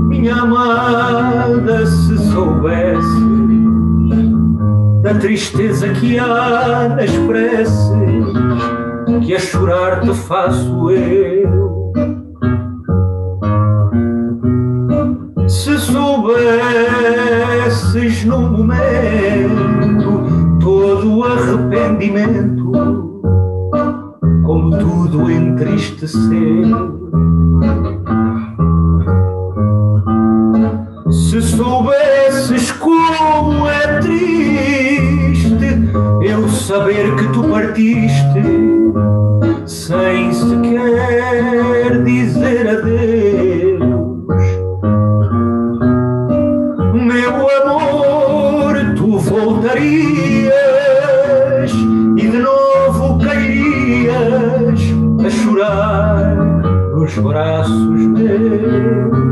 Minha amada, se soubesse da tristeza que há nas preces que a chorar te faço eu. Se soubesses num momento todo o arrependimento, como tudo entristeceu. Se soubesses como é triste eu saber que tu partiste sem sequer dizer adeus. Meu amor, tu voltarias e de novo cairias a chorar nos braços meus.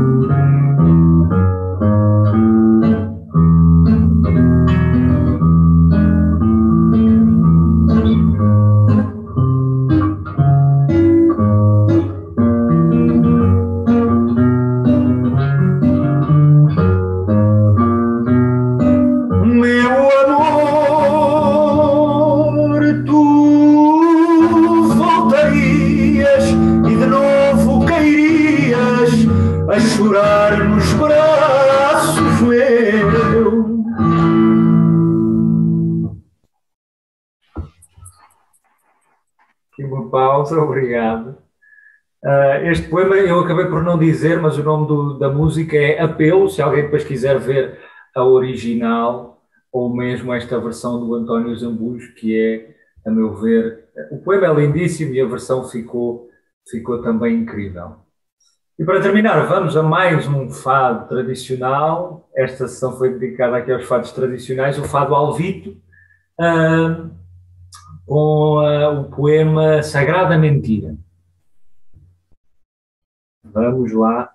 Pausa, obrigado. Este poema eu acabei por não dizer, mas o nome da música é Apelo, se alguém depois quiser ver a original ou mesmo esta versão do António Zambujo, que é, a meu ver, o poema é lindíssimo e a versão ficou também incrível. E para terminar, vamos a mais um fado tradicional. Esta sessão foi dedicada aqui aos fados tradicionais, o fado Alvito, com o poema Sagrada Mentira. Vamos lá.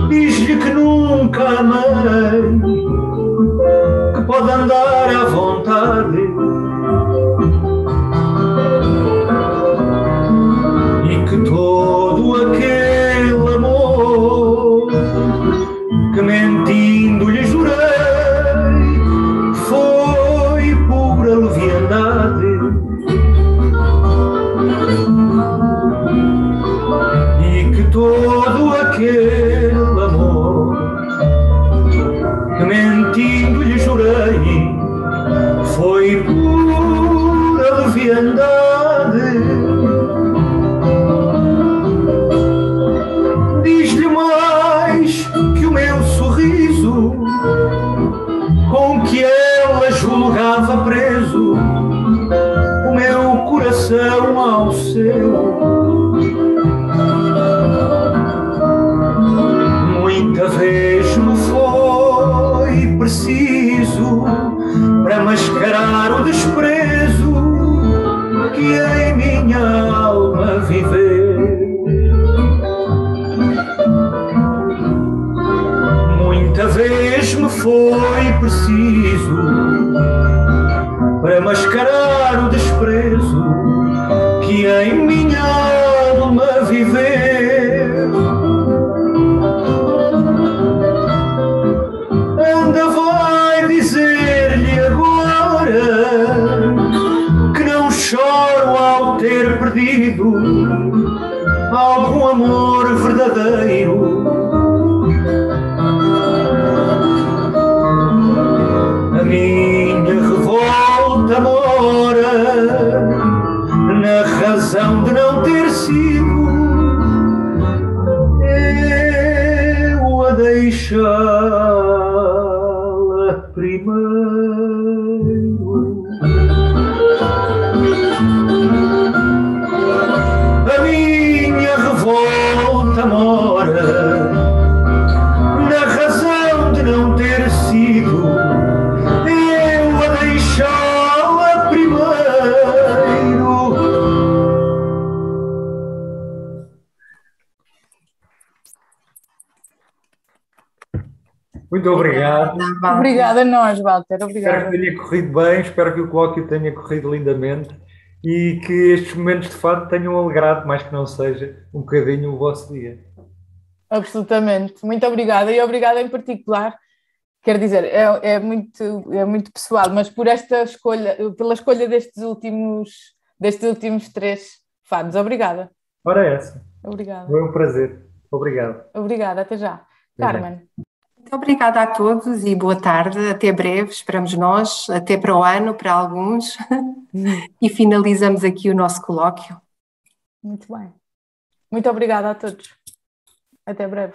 Diz-lhe que nunca amei, que pode andar à vontade e que todo aquele amor que mentindo lhe jurei foi pura leviandade. Todo aquele amor que mentindo lhe jurei foi pura leviandade. Diz-lhe mais que o meu sorriso com que ela julgava preso o meu coração ao seu. Muita vez me foi preciso para mascarar o desprezo que em minha alma viveu. Muita vez me foi preciso para mascarar o desprezo que em minha alma viveu. Anda, vai dizer-lhe agora que não choro ao ter perdido algum amor verdadeiro. A minha revolta mora na razão de não ter sido eu a deixá-la primeiro. A minha revolta mora na razão de não ter sido eu a deixá-la primeiro. Muito obrigado. Obrigada a nós, Walter. Espero Obrigada. que tenha corrido bem, espero que o colóquio tenha corrido lindamente e que estes momentos de fado tenham alegrado, mais que não seja, um bocadinho o vosso dia. Absolutamente. Muito obrigada e obrigada em particular. Quer dizer, é muito pessoal, mas por esta escolha, pela escolha destes últimos 3 fados. Obrigada. Ora essa. Obrigada. Foi um prazer. Obrigado. Obrigada, até já. Carmen. Muito obrigada a todos e boa tarde. Até breve, esperamos nós. Até para o ano, para alguns. E finalizamos aqui o nosso colóquio. Muito bem. Muito obrigada a todos. Até breve.